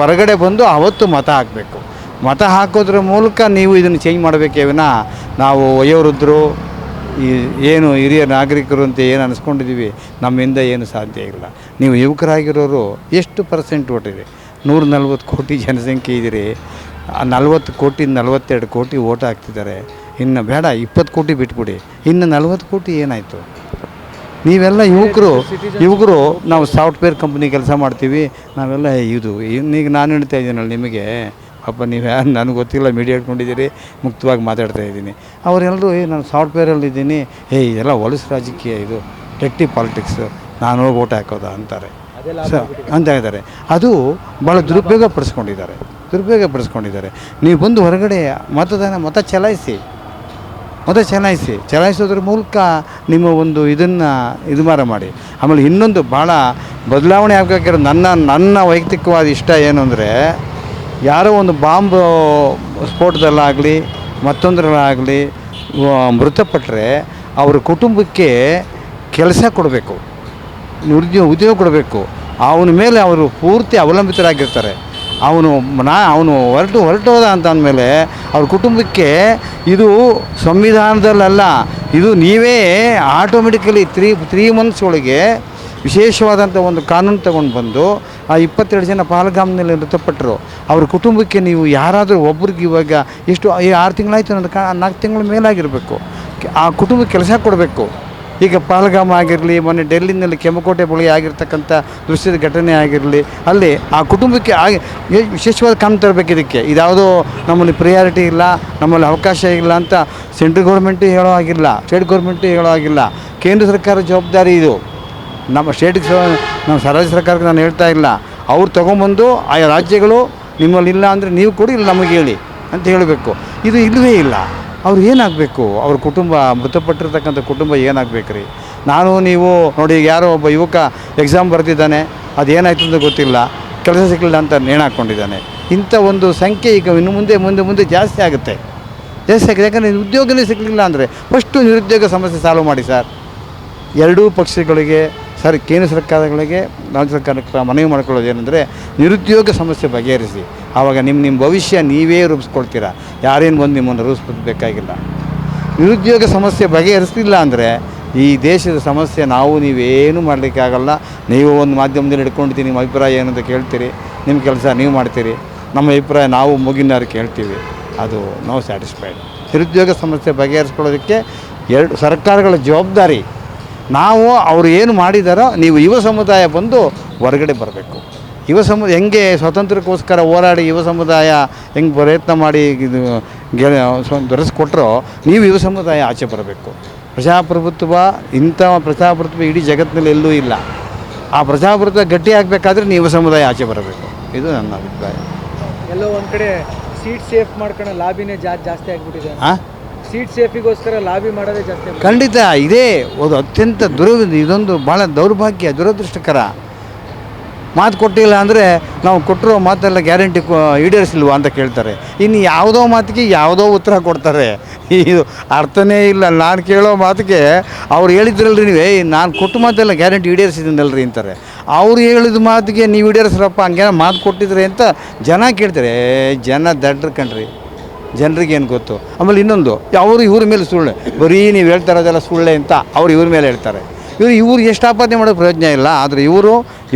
ಹೊರಗಡೆ ಬಂದು ಅವತ್ತು ಮತ ಹಾಕಬೇಕು. ಮತ ಹಾಕೋದ್ರ ಮೂಲಕ ನೀವು ಇದನ್ನು ಚೇಂಜ್ ಮಾಡಬೇಕೇ ವಿನಃ ನಾವು ವಯೋವೃದ್ಧರು ಏನು ಹಿರಿಯ ನಾಗರಿಕರು ಅಂತ ಏನು ಅನಿಸ್ಕೊಂಡಿದ್ದೀವಿ, ನಮ್ಮಿಂದ ಏನು ಸಾಧ್ಯ ಇಲ್ಲ. ನೀವು ಯುವಕರಾಗಿರೋರು ಎಷ್ಟು ಪರ್ಸೆಂಟ್ ಓಟಿದೆ? 140 ಕೋಟಿ ಜನಸಂಖ್ಯೆ ಇದ್ದೀರಿ. 40 ಕೋಟಿ 42 ಕೋಟಿ ಓಟ್ ಹಾಕ್ತಿದ್ದಾರೆ. ಇನ್ನು ಬೇಡ 20 ಕೋಟಿ ಬಿಟ್ಬಿಡಿ, ಇನ್ನು 40 ಕೋಟಿ ಏನಾಯಿತು? ನೀವೆಲ್ಲ ಯುವಕರು ನಾವು ಸಾಫ್ಟ್ವೇರ್ ಕಂಪ್ನಿ ಕೆಲಸ ಮಾಡ್ತೀವಿ, ನಾವೆಲ್ಲ ಈಗ ನಾನು ಹೇಳ್ತಾ ಇದ್ದೀನಲ್ಲ ನಿಮಗೆ, ಪಾಪ ನೀವು ನನಗೆ ಗೊತ್ತಿಲ್ಲ, ಮೀಡಿಯಾ ಇಟ್ಕೊಂಡಿದ್ದೀರಿ, ಮುಕ್ತವಾಗಿ ಮಾತಾಡ್ತಾ ಇದ್ದೀನಿ. ಅವರೆಲ್ಲರೂ ನಾನು ಸಾಫ್ಟ್ವೇರಲ್ಲಿದ್ದೀನಿ, ಇದೆಲ್ಲ ಹೊಲಸು ರಾಜಕೀಯ, ಇದು ಟೆಕ್ಟಿ ಪಾಲಿಟಿಕ್ಸು, ನಾನು ಹೋಗಿ ಓಟ್ ಹಾಕೋದ ಅಂತಾರೆ ಅಂತ ಇದ್ದಾರೆ. ಅದು ಭಾಳ ದುರುಪಯೋಗ ಪಡಿಸ್ಕೊಂಡಿದ್ದಾರೆ. ನೀವು ಬಂದು ಹೊರಗಡೆ ಮತ ಚಲಾಯಿಸೋದ್ರ ಮೂಲಕ ನಿಮ್ಮ ಒಂದು ಇದು ಮಾಡಿ. ಆಮೇಲೆ ಇನ್ನೊಂದು ಭಾಳ ಬದಲಾವಣೆ ಆಗಬೇಕಾಗಿರೋ ನನ್ನ ವೈಯಕ್ತಿಕವಾದ ಇಷ್ಟ ಏನು ಅಂದರೆ, ಯಾರೋ ಒಂದು ಬಾಂಬ್ ಸ್ಫೋಟದಲ್ಲಾಗಲಿ ಮತ್ತೊಂದರಲ್ಲಾಗಲಿ ಮೃತಪಟ್ಟರೆ ಅವರ ಕುಟುಂಬಕ್ಕೆ ಕೆಲಸ ಕೊಡಬೇಕು, ಉದ್ಯೋಗ ಕೊಡಬೇಕು. ಅವನ ಮೇಲೆ ಅವರು ಪೂರ್ತಿ ಅವಲಂಬಿತರಾಗಿರ್ತಾರೆ. ಅವನು ಹೊರಟೋದ ಅಂತ ಅಂದಮೇಲೆ ಅವ್ರ ಕುಟುಂಬಕ್ಕೆ ಇದು ಸಂವಿಧಾನದಲ್ಲ, ಇದು ನೀವೇ ಆಟೋಮೆಟಿಕಲಿ 3 ಮಂತ್ಸ್ ಒಳಗೆ ವಿಶೇಷವಾದಂಥ ಒಂದು ಕಾನೂನು ತಗೊಂಡು ಬಂದು ಆ 22 ಜನ ಪಹಲ್ಗಾಮ್ನಲ್ಲಿ ಮೃತಪಟ್ಟರು. ಅವ್ರ ಕುಟುಂಬಕ್ಕೆ ನೀವು ಯಾರಾದರೂ ಒಬ್ರಿಗೆ ಇವಾಗ ಎಷ್ಟು 6 ತಿಂಗಳಾಯಿತು, 4 ತಿಂಗಳ ಮೇಲಾಗಿರಬೇಕು, ಆ ಕುಟುಂಬಕ್ಕೆ ಕೆಲಸ ಕೊಡಬೇಕು. ಈಗ ಪಹಲ್ಗಾಮ್ ಆಗಿರಲಿ, ಮೊನ್ನೆ ಡೆಲ್ಲಿನಲ್ಲಿ ಕೆಮ್ಮಕೋಟೆ ಬಳಿ ಆಗಿರ್ತಕ್ಕಂಥ ದೃಶ್ಯದ ಘಟನೆ ಆಗಿರಲಿ, ಅಲ್ಲಿ ಆ ಕುಟುಂಬಕ್ಕೆ ವಿಶೇಷವಾದ ಕಾನೂನು ತರಬೇಕು. ಇದ್ಯಾವುದೋ ನಮ್ಮಲ್ಲಿ ಪ್ರಿಯಾರಿಟಿ ಇಲ್ಲ, ನಮ್ಮಲ್ಲಿ ಅವಕಾಶ ಇಲ್ಲ ಅಂತ ಸೆಂಟ್ರಲ್ ಗೌರ್ಮೆಂಟು ಹೇಳೋ ಆಗಿಲ್ಲ, ಸ್ಟೇಟ್ ಗೌರ್ಮೆಂಟು ಹೇಳೋ ಆಗಿಲ್ಲ. ಕೇಂದ್ರ ಸರ್ಕಾರದ ಜವಾಬ್ದಾರಿ ಇದು. ನಮ್ಮ ನಮ್ಮ ರಾಜ್ಯ ಸರ್ಕಾರಕ್ಕೆ ನಾನು ಹೇಳ್ತಾ ಇಲ್ಲ. ಅವ್ರು ತೊಗೊಂಬಂದು ಆಯಾ ರಾಜ್ಯಗಳು ನಿಮ್ಮಲ್ಲಿ ಇಲ್ಲ ಅಂದರೆ ನೀವು ಕೊಡಿ, ಇಲ್ಲ ನಮಗೆ ಹೇಳಿ, ಅಂತ ಹೇಳಬೇಕು. ಇದು ಇಲ್ಲವೇ ಇಲ್ಲ. ಅವ್ರು ಏನಾಗಬೇಕು, ಅವ್ರ ಕುಟುಂಬ, ಮೃತಪಟ್ಟಿರ್ತಕ್ಕಂಥ ಕುಟುಂಬ ಏನಾಗಬೇಕು ರೀ? ನೀವು ನೋಡಿ, ಯಾರೋ ಒಬ್ಬ ಯುವಕ ಎಕ್ಸಾಮ್ ಬರ್ತಿದ್ದಾನೆ, ಅದೇನಾಯ್ತು ಅಂತ ಗೊತ್ತಿಲ್ಲ, ಕೆಲಸ ಸಿಗಲಿಲ್ಲ ಅಂತ ನೇಣು ಹಾಕ್ಕೊಂಡಿದ್ದಾನೆ. ಇಂಥ ಒಂದು ಸಂಖ್ಯೆ ಈಗ ಇನ್ನು ಮುಂದೆ ಜಾಸ್ತಿ ಆಗುತ್ತೆ. ಯಾಕಂದರೆ ಉದ್ಯೋಗನೇ ಸಿಗಲಿಲ್ಲ ಅಂದರೆ ಫಸ್ಟು ನಿರುದ್ಯೋಗ ಸಮಸ್ಯೆ ಸಾಲ್ವ್ ಮಾಡಿ ಸರ್. ಎರಡೂ ಪಕ್ಷಗಳಿಗೆ ಕೇಂದ್ರ ಸರ್ಕಾರಗಳಿಗೆ ರಾಜ್ಯ ಸರ್ಕಾರಕ್ಕೆ ಮನವಿ ಮಾಡ್ಕೊಳ್ಳೋದು ಏನಂದರೆ, ನಿರುದ್ಯೋಗ ಸಮಸ್ಯೆ ಬಗೆಹರಿಸಿ. ಆವಾಗ ನಿಮ್ಮ ಭವಿಷ್ಯ ನೀವೇ ರೂಪಿಸ್ಕೊಳ್ತೀರಾ, ಯಾರೇನು ಬಂದು ನಿಮ್ಮನ್ನು ರೂಪಿಸ್ಬೇಕಾಗಿಲ್ಲ. ನಿರುದ್ಯೋಗ ಸಮಸ್ಯೆ ಬಗೆಹರಿಸಲಿಲ್ಲ ಅಂದರೆ ಈ ದೇಶದ ಸಮಸ್ಯೆ ನೀವೇನು ಮಾಡಲಿಕ್ಕಾಗಲ್ಲ. ನೀವು ಒಂದು ಮಾಧ್ಯಮದಲ್ಲಿ ಹಿಡ್ಕೊಂಡಿದ್ದೀನಿ, ನಿಮ್ಮ ಅಭಿಪ್ರಾಯ ಏನು ಅಂತ ಕೇಳ್ತೀರಿ, ನಿಮ್ಮ ಕೆಲಸ ನೀವು ಮಾಡ್ತೀರಿ, ನಮ್ಮ ಅಭಿಪ್ರಾಯ ನಾವು ಮುಗಿನಾರು ಕೇಳ್ತೀವಿ. ಅದು ನೋ ಸ್ಯಾಟಿಸ್ಫೈಡ್. ನಿರುದ್ಯೋಗ ಸಮಸ್ಯೆ ಬಗೆಹರಿಸ್ಕೊಳ್ಳೋದಕ್ಕೆ ಸರ್ಕಾರಗಳ ಜವಾಬ್ದಾರಿ. ಅವರು ಏನು ಮಾಡಿದಾರೋ, ನೀವು ಯುವ ಸಮುದಾಯ ಬಂದು ಹೊರಗಡೆ ಬರಬೇಕು. ಹೆಂಗೆ ಸ್ವಾತಂತ್ರ್ಯಕ್ಕೋಸ್ಕರ ಹೋರಾಡಿ ಯುವ ಸಮುದಾಯ ಹೆಂಗೆ ಪ್ರಯತ್ನ ಮಾಡಿ ಇದು ದೊರಕಿಸ್ಕೊಟ್ರೋ, ನೀವು ಯುವ ಸಮುದಾಯ ಆಚೆ ಬರಬೇಕು. ಇಂಥ ಪ್ರಜಾಪ್ರಭುತ್ವ ಇಡೀ ಜಗತ್ತಿನಲ್ಲಿ ಎಲ್ಲೂ ಇಲ್ಲ. ಆ ಪ್ರಜಾಪ್ರಭುತ್ವ ಗಟ್ಟಿ ಆಗಬೇಕಾದ್ರೆ ನೀವು ಯುವ ಸಮುದಾಯ ಆಚೆ ಬರಬೇಕು. ಇದು ನನ್ನ ಅಭಿಪ್ರಾಯ. ಎಲ್ಲೋ ಒಂದು ಕಡೆ ಸೀಟ್ ಸೇಫ್ ಮಾಡ್ಕೊಳ್ಳೋ ಲಾಬಿನೇ ಜಾಸ್ತಿ ಆಗಿಬಿಟ್ಟಿದೆ. ಸೀಟ್ ಸೇಫಿಗೋಸ್ಕರ ಲಾಬಿ ಮಾಡೋದೇ ಜಾಸ್ತಿ. ಖಂಡಿತ ಇದೇ ಒಂದು ಅತ್ಯಂತ ಇದೊಂದು ಭಾಳ ದೌರ್ಭಾಗ್ಯ, ದುರದೃಷ್ಟಕರ. ಮಾತು ಕೊಟ್ಟಿಲ್ಲ ಅಂದರೆ ನಾವು ಕೊಟ್ಟಿರೋ ಮಾತೆಲ್ಲ ಗ್ಯಾರಂಟಿ ಈಡೇರಿಸಿಲ್ವಾ ಅಂತ ಕೇಳ್ತಾರೆ. ಇನ್ನು ಯಾವುದೋ ಮಾತಿಗೆ ಯಾವುದೋ ಉತ್ತರ ಕೊಡ್ತಾರೆ. ಇದು ಅರ್ಥನೇ ಇಲ್ಲ. ನಾನು ಕೇಳೋ ಮಾತಿಗೆ ಅವ್ರು ಹೇಳಿದ್ರಲ್ರಿ, ನೀವೇ ನಾನು ಕೊಟ್ಟು ಮಾತೆಲ್ಲ ಗ್ಯಾರಂಟಿ ಈಡೇರಿಸಿದ್ದೀನಲ್ರಿ ಅಂತಾರೆ. ಅವ್ರು ಹೇಳಿದ ಮಾತಿಗೆ ನೀವು ಈಡೇರಿಸ್ರಪ್ಪ, ಹಂಗೇನೋ ಮಾತು ಕೊಟ್ಟಿದ್ರೆ ಅಂತ ಜನ ಕೇಳ್ತಾರೆ. ಜನ ದಡ್ರ ಕಣ್ರಿ, ಜನರಿಗೆ ಏನು ಗೊತ್ತು. ಆಮೇಲೆ ಇನ್ನೊಂದು, ಇವ್ರ ಮೇಲೆ ಸುಳ್ಳು, ಬರೀ ನೀವು ಹೇಳ್ತಾ ಇರೋದೆಲ್ಲ ಸುಳ್ಳೆ ಅಂತ ಇವ್ರ ಮೇಲೆ ಹೇಳ್ತಾರೆ. ಇವ್ರು ಎಷ್ಟು ಆಪಾದನೆ ಮಾಡೋದು ಪ್ರಯೋಜನ ಇಲ್ಲ. ಆದರೆ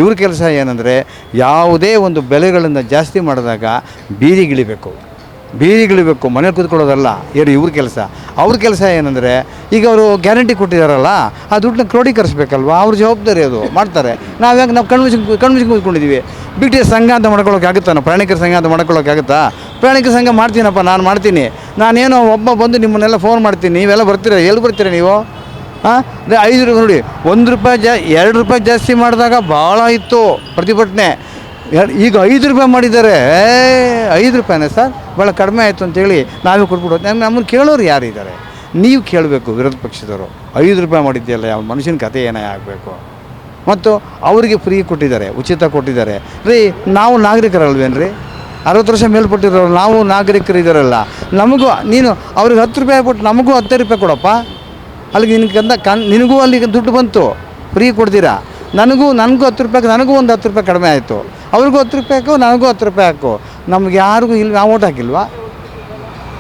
ಇವ್ರ ಕೆಲಸ ಏನಂದರೆ, ಯಾವುದೇ ಒಂದು ಬೆಲೆಗಳನ್ನು ಜಾಸ್ತಿ ಮಾಡಿದಾಗ ಬೀದಿಗಿಳಿಬೇಕು, ಮನೇಲಿ ಕೂತ್ಕೊಳ್ಳೋದಲ್ಲ. ಇವ್ರ ಕೆಲಸ. ಅವ್ರ ಕೆಲಸ ಏನಂದರೆ, ಈಗ ಅವರು ಗ್ಯಾರಂಟಿ ಕೊಟ್ಟಿದ್ದಾರಲ್ಲ, ಆ ದುಡ್ಡನ್ನ ಕ್ರೋಢೀಕರಿಸ್ಬೇಕಲ್ವ, ಅವ್ರ ಜವಾಬ್ದಾರಿ ಅದು ಮಾಡ್ತಾರೆ. ನಾವು ಕಣ್ಮುಚ್ಚಿ ಕೂತ್ಕೊಂಡಿದ್ದೀವಿ. BTS ಸಂಘ ಅಂತ ಮಾಡ್ಕೊಳ್ಳೋಕ್ಕಾಗುತ್ತಾ? ಪ್ರಯಾಣಿಕರ ಸಂಘ ಅಂತ ಮಾಡ್ಕೊಳ್ಳೋಕ್ಕಾಗುತ್ತಾ? ಪ್ರಯಾಣಿಕರ ಸಂಘ ಮಾಡ್ತೀನಪ್ಪ, ನಾನು ಮಾಡ್ತೀನಿ. ನಾನೇನೋ ಒಬ್ಬ ಬಂದು ನಿಮ್ಮನ್ನೆಲ್ಲ ಫೋನ್ ಮಾಡ್ತೀನಿ, ನೀವೆಲ್ಲ ಬರ್ತೀರಾ? ಎಲ್ಲಿ ಬರ್ತೀರಾ ನೀವು? 5 ರೂಪಾಯಿ ನೋಡಿ, 1 ರೂಪಾಯಿ 2 ರೂಪಾಯಿ ಜಾಸ್ತಿ ಮಾಡಿದಾಗ ಭಾಳ ಇತ್ತು ಪ್ರತಿಭಟನೆ. ಈಗ 5 ರೂಪಾಯಿ ಮಾಡಿದ್ದಾರೆ. 5 ರೂಪಾಯಿನೇ ಸರ್, ಭಾಳ ಕಡಿಮೆ ಆಯಿತು ಅಂತೇಳಿ ನಾವೇ ಕೊಟ್ಬಿಡೋದು. ನಮ್ಮನ್ನು ಕೇಳೋರು ಯಾರಿದ್ದಾರೆ? ನೀವು ಕೇಳಬೇಕು, ವಿರೋಧ ಪಕ್ಷದವರು. 5 ರೂಪಾಯಿ ಮಾಡಿದ್ದೆಲ್ಲ ಯಾವ ಮನುಷ್ಯನ ಕಥೆ ಏನೇ ಆಗಬೇಕು? ಮತ್ತು ಅವರಿಗೆ ಫ್ರೀ ಕೊಟ್ಟಿದ್ದಾರೆ, ಉಚಿತ ಕೊಟ್ಟಿದ್ದಾರೆ ರೀ. ನಾವು ನಾಗರಿಕರಲ್ವೇನ್ರಿ? 60 ವರ್ಷ ಮೇಲ್ಪಟ್ಟಿರೋರು ನಾವು ನಾಗರಿಕರು ಇದ್ದಾರಲ್ಲ. ನಮಗೂ ನೀನು ಅವ್ರಿಗೆ 10 ರೂಪಾಯಿ ಕೊಟ್ಟು ನಮಗೂ 10 ರೂಪಾಯಿ ಕೊಡಪ್ಪ. ಅಲ್ಲಿಗೆ ನಿನಗೂ ಅಲ್ಲಿಗೆ ದುಡ್ಡು ಬಂತು, ಫ್ರೀ ಕೊಡ್ತೀರಾ. ನನಗೂ 10 ರೂಪಾಯಿಗೆ ನನಗೂ ಒಂದು 10 ರೂಪಾಯಿ ಕಡಿಮೆ ಆಯಿತು. ಅವ್ರಿಗೂ 10 ರೂಪಾಯಿ ಹಾಕು, ನನಗೂ 10 ರೂಪಾಯಿ ಹಾಕು. ನಮ್ಗೆ ಯಾರಿಗೂ ಇಲ್ಲಿ ನಾವು ಓಟ್ ಹಾಕಿಲ್ವಾ?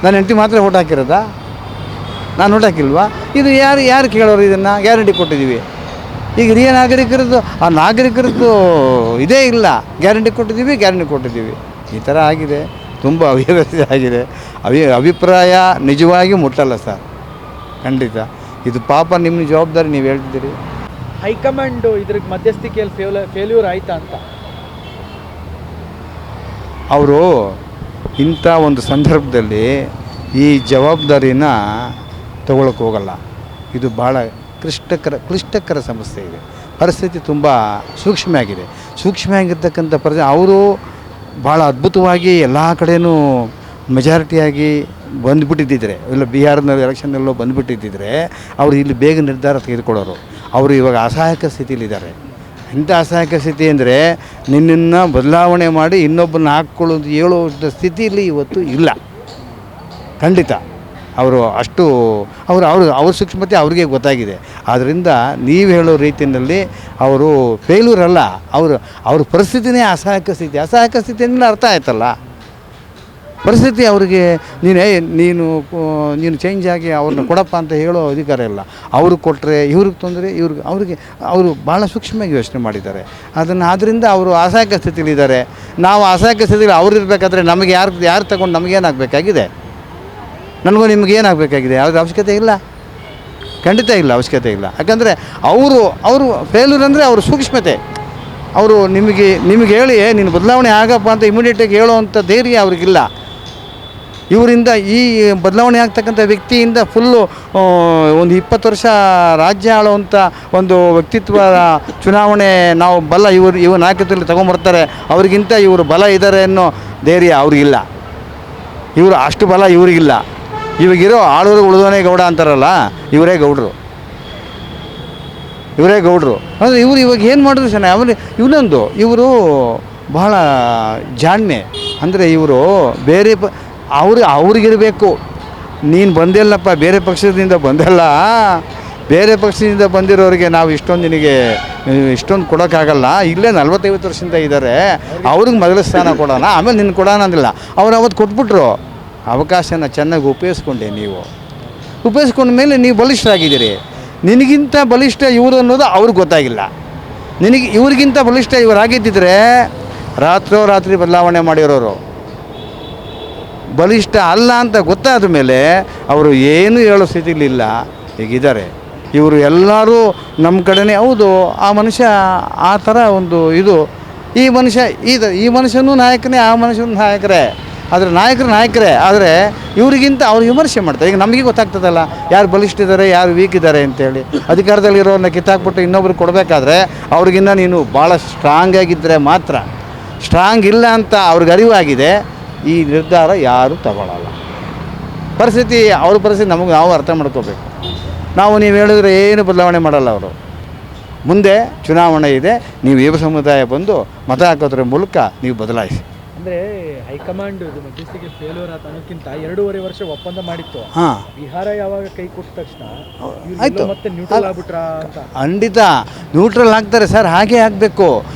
ನನ್ನ ಹೆಂಡತಿ ಮಾತ್ರ ಓಟ್ ಹಾಕಿರೋದಾ? ನಾನು ಓಟ್ ಹಾಕಿಲ್ವಾ? ಇದು ಯಾರು ಕೇಳೋರು? ಇದನ್ನು ಗ್ಯಾರಂಟಿ ಕೊಟ್ಟಿದ್ದೀವಿ. ಈಗ ಹಿರಿಯ ನಾಗರಿಕರದ್ದು ಇದೇ ಇಲ್ಲ. ಗ್ಯಾರಂಟಿ ಕೊಟ್ಟಿದ್ದೀವಿ. ಈ ಥರ ಆಗಿದೆ. ತುಂಬ ಅವ್ಯವಸ್ಥೆ ಆಗಿದೆ. ಅಭಿಪ್ರಾಯ ನಿಜವಾಗಿ ಮುಟ್ಟಲ್ಲ ಸರ್, ಖಂಡಿತ. ಇದು ಪಾಪ ನಿಮ್ಮ ಜವಾಬ್ದಾರಿ, ನೀವು ಹೇಳ್ತಿದ್ದೀರಿ. ಹೈಕಮಾಂಡು ಇದ್ರಿಗೆ ಮಧ್ಯಸ್ಥಿಕೆಯಲ್ಲಿ ಫೇಲ್ಯೂರ್ ಆಯ್ತಾ ಅಂತ ಅವರು ಇಂಥ ಒಂದು ಸಂದರ್ಭದಲ್ಲಿ ಈ ಜವಾಬ್ದಾರಿನ ತಗೊಳ್ಳೋಕೆ ಹೋಗಲ್ಲ. ಇದು ಭಾಳ ಕ್ಲಿಷ್ಟಕರ ಸಮಸ್ಯೆ ಇದೆ. ಪರಿಸ್ಥಿತಿ ತುಂಬ ಸೂಕ್ಷ್ಮ ಆಗಿರ್ತಕ್ಕಂಥ ಅವರು ಭಾಳ ಅದ್ಭುತವಾಗಿ ಎಲ್ಲ ಕಡೆಯೂ ಮೆಜಾರಿಟಿಯಾಗಿ ಬಂದುಬಿಟ್ಟಿದ್ದಿದ್ರೆ, ಇಲ್ಲ ಬಿಹಾರದ ಎಲೆಕ್ಷನ್ನಲ್ಲೋ ಬಂದುಬಿಟ್ಟಿದ್ದಿದ್ರೆ ಅವರು ಇಲ್ಲಿ ಬೇಗ ನಿರ್ಧಾರ ತೆಗೆದುಕೊಳ್ಳೋರು. ಅವರು ಇವಾಗ ಅಸಹಾಯಕ ಸ್ಥಿತಿಲಿದ್ದಾರೆ. ಇಂಥ ಅಸಹಾಯಕ ಸ್ಥಿತಿ ಅಂದರೆ ನಿನ್ನನ್ನು ಬದಲಾವಣೆ ಮಾಡಿ ಇನ್ನೊಬ್ಬನ ಹಾಕ್ಕೊಳ್ಳೋದು ಹೇಳೋ ಸ್ಥಿತಿಯಲ್ಲಿ ಇವತ್ತು ಇಲ್ಲ. ಖಂಡಿತ ಅವರು ಅಷ್ಟು ಅವ್ರ ಸೂಕ್ಷ್ಮತೆ ಅವ್ರಿಗೆ ಗೊತ್ತಾಗಿದೆ. ಆದ್ದರಿಂದ ನೀವು ಹೇಳೋ ರೀತಿಯಲ್ಲಿ ಅವರು ಫೇಲ್ಯೂರ್ ಅಲ್ಲ, ಅವ್ರ ಪರಿಸ್ಥಿತಿನೇ ಅಸಹಾಯಕ ಸ್ಥಿತಿ ಅಂದರೆ ಅರ್ಥ ಆಯ್ತಲ್ಲ. ಪರಿಸ್ಥಿತಿ ಅವ್ರಿಗೆ ನೀನು ಚೇಂಜ್ ಆಗಿ ಅವ್ರನ್ನ ಕೊಡಪ್ಪ ಅಂತ ಹೇಳೋ ಅಧಿಕಾರ ಇಲ್ಲ. ಅವ್ರಿಗೆ ಕೊಟ್ಟರೆ ಇವ್ರಿಗೆ ತೊಂದರೆ, ಅವರು ಭಾಳ ಸೂಕ್ಷ್ಮವಾಗಿ ಯೋಚನೆ ಮಾಡಿದ್ದಾರೆ ಆದ್ದರಿಂದ ಅವರು ಅಸಹಾಯಕ ಸ್ಥಿತಿಲಿದ್ದಾರೆ. ನಾವು ಅಸಹಾಯಕ ಸ್ಥಿತಿಲಿ ಅವ್ರು ಇರಬೇಕಾದ್ರೆ ನಮಗೆ ಯಾರು ತಗೊಂಡು ನಮಗೇನಾಗಬೇಕಾಗಿದೆ? ನನಗೂ ನಿಮಗೇನಾಗಬೇಕಾಗಿದೆ? ಯಾವುದೇ ಅವಶ್ಯಕತೆ ಇಲ್ಲ, ಖಂಡಿತ ಇಲ್ಲ, ಅವಶ್ಯಕತೆ ಇಲ್ಲ. ಯಾಕಂದರೆ ಅವರು ಫೇಲ್ಯೂರ್ ಅಂದರೆ ಅವ್ರ ಸೂಕ್ಷ್ಮತೆ. ಅವರು ನಿಮಗೆ ಹೇಳಿ ನೀನು ಬದಲಾವಣೆ ಆಗಪ್ಪ ಅಂತ ಇಮಿಡಿಯೇಟಾಗಿ ಹೇಳೋವಂಥ ಧೈರ್ಯ ಅವ್ರಿಗಿಲ್ಲ. ಇವರಿಂದ ಈ ಬದಲಾವಣೆ ಆಗ್ತಕ್ಕಂಥ ವ್ಯಕ್ತಿಯಿಂದ ಫುಲ್ಲು ಒಂದು 20 ವರ್ಷ ರಾಜ್ಯ ಆಳುವಂಥ ಒಂದು ವ್ಯಕ್ತಿತ್ವ ಚುನಾವಣೆ ನಾವು ಬಲ ಇವರು ನಾಯಕತ್ವದಲ್ಲಿ ತೊಗೊಂಬರ್ತಾರೆ, ಅವ್ರಿಗಿಂತ ಇವರು ಬಲ ಇದ್ದಾರೆ ಅನ್ನೋ ಧೈರ್ಯ ಅವ್ರಿಗಿಲ್ಲ. ಇವರು ಅಷ್ಟು ಬಲ ಇವರಿಗಿಲ್ಲ. ಇವಾಗಿರೋ ಆಳೂರು ಉಳಿದವನೇ ಗೌಡ ಅಂತಾರಲ್ಲ, ಇವರೇ ಗೌಡರು. ಅಂದರೆ ಇವರು ಇವಾಗ ಏನು ಮಾಡಿದ್ರು ಚೆನ್ನಾಗಿ. ಆಮೇಲೆ ಇವರು ಬಹಳ ಜಾಣ್ಮೆ. ಅಂದರೆ ಇವರು ಬೇರೆ ಅವ್ರಿಗಿರಬೇಕು. ನೀನು ಬಂದಿಲ್ಲಪ್ಪ, ಬೇರೆ ಪಕ್ಷದಿಂದ ಬಂದಲ್ಲ, ಬೇರೆ ಪಕ್ಷದಿಂದ ಬಂದಿರೋರಿಗೆ ನಾವು ಇಷ್ಟೊಂದು ಕೊಡೋಕ್ಕಾಗಲ್ಲ. ಇಲ್ಲೇ 40-50 ವರ್ಷದಿಂದ ಇದ್ದಾರೆ, ಅವ್ರಿಗೆ ಮೊದಲ ಸ್ಥಾನ ಕೊಡೋಣ, ಆಮೇಲೆ ನಿನ್ನ ಕೊಡೋಣ ಅಂದಿಲ್ಲ. ಅವ್ರು ಅವತ್ತು ಕೊಟ್ಬಿಟ್ರು. ಅವಕಾಶನ ಚೆನ್ನಾಗಿ ಉಪಯೋಗಿಸ್ಕೊಂಡ ಮೇಲೆ ನೀವು ಬಲಿಷ್ಠರಾಗಿದ್ದೀರಿ. ನಿನಗಿಂತ ಬಲಿಷ್ಠ ಇವರು ಅನ್ನೋದು ಅವ್ರಿಗೆ ಗೊತ್ತಾಗಿಲ್ಲ. ಇವ್ರಿಗಿಂತ ಬಲಿಷ್ಠ ಇವರಾಗಿದ್ದಿದ್ರೆ ರಾತ್ರಿ ಬದಲಾವಣೆ ಮಾಡಿರೋರು. ಬಲಿಷ್ಠ ಅಲ್ಲ ಅಂತ ಗೊತ್ತಾದ ಮೇಲೆ ಅವರು ಏನೂ ಹೇಳೋ ಸ್ಥಿತಿಲಿಲ್ಲ, ಹೀಗಿದ್ದಾರೆ. ಇವರು ಎಲ್ಲರೂ ನಮ್ಮ ಕಡೆನೇ. ಹೌದು, ಆ ಮನುಷ್ಯ ಆ ಥರ ಒಂದು ಇದು. ಈ ಮನುಷ್ಯನೂ ನಾಯಕನೇ, ಆ ಮನುಷ್ಯನೂ ನಾಯಕರೇ. ಆದರೆ ನಾಯಕರೇ. ಆದರೆ ಇವರಿಗಿಂತ ಅವ್ರು ವಿಮರ್ಶೆ ಮಾಡ್ತಾರೆ. ಈಗ ನಮಗೆ ಗೊತ್ತಾಗ್ತದಲ್ಲ ಯಾರು ಬಲಿಷ್ಠ ಇದ್ದಾರೆ, ಯಾರು ವೀಕ್ ಇದ್ದಾರೆ ಅಂತೇಳಿ. ಅಧಿಕಾರದಲ್ಲಿರೋರನ್ನ ಕಿತ್ತಾಕ್ಬಿಟ್ಟು ಇನ್ನೊಬ್ರಿಗೆ ಕೊಡಬೇಕಾದ್ರೆ ಅವ್ರಿಗಿನ್ನ ನೀನು ಭಾಳ ಸ್ಟ್ರಾಂಗ್ ಆಗಿದ್ದರೆ ಮಾತ್ರ. ಸ್ಟ್ರಾಂಗ್ ಇಲ್ಲ ಅಂತ ಅವ್ರಿಗೆ ಅರಿವಾಗಿದೆ. ಈ ನಿರ್ಧಾರ ಯಾರೂ ತಗೊಳ್ಳಲ್ಲ. ಅವ್ರ ಪರಿಸ್ಥಿತಿ ನಾವು ಅರ್ಥ ಮಾಡ್ಕೋಬೇಕು. ನೀವು ಹೇಳಿದ್ರೆ ಏನು ಬದಲಾವಣೆ ಮಾಡಲ್ಲ ಅವರು. ಮುಂದೆ ಚುನಾವಣೆ ಇದೆ, ನೀವು ಯುವ ಸಮುದಾಯ ಬಂದು ಮತ ಹಾಕೋದ್ರ ಮೂಲಕ ನೀವು ಬದಲಾಯಿಸಿ. ಅಂದರೆ ಹೈಕಮಾಂಡ್ ಮಧ್ಯಸ್ಥಿಕೆ ಫೇಲ್ಯೂರ್ ಆತ ಅನ್ನೋಕ್ಕಿಂತ 2.5 ವರ್ಷ ಒಪ್ಪಂದ ಮಾಡಿತ್ತು. ಬಿಹಾರ ಯಾವಾಗ ಕೈ ಕೊಟ್ಟ ತಕ್ಷಣ ಆಯಿತು, ಮತ್ತೆ ನ್ಯೂಟ್ರಲ್ ಆಗ್ಬಿಟ್ರಾ ಅಂತ. ಖಂಡಿತ ನ್ಯೂಟ್ರಲ್ ಆಗ್ತಾರೆ ಸರ್, ಹಾಗೇ ಆಗಬೇಕು.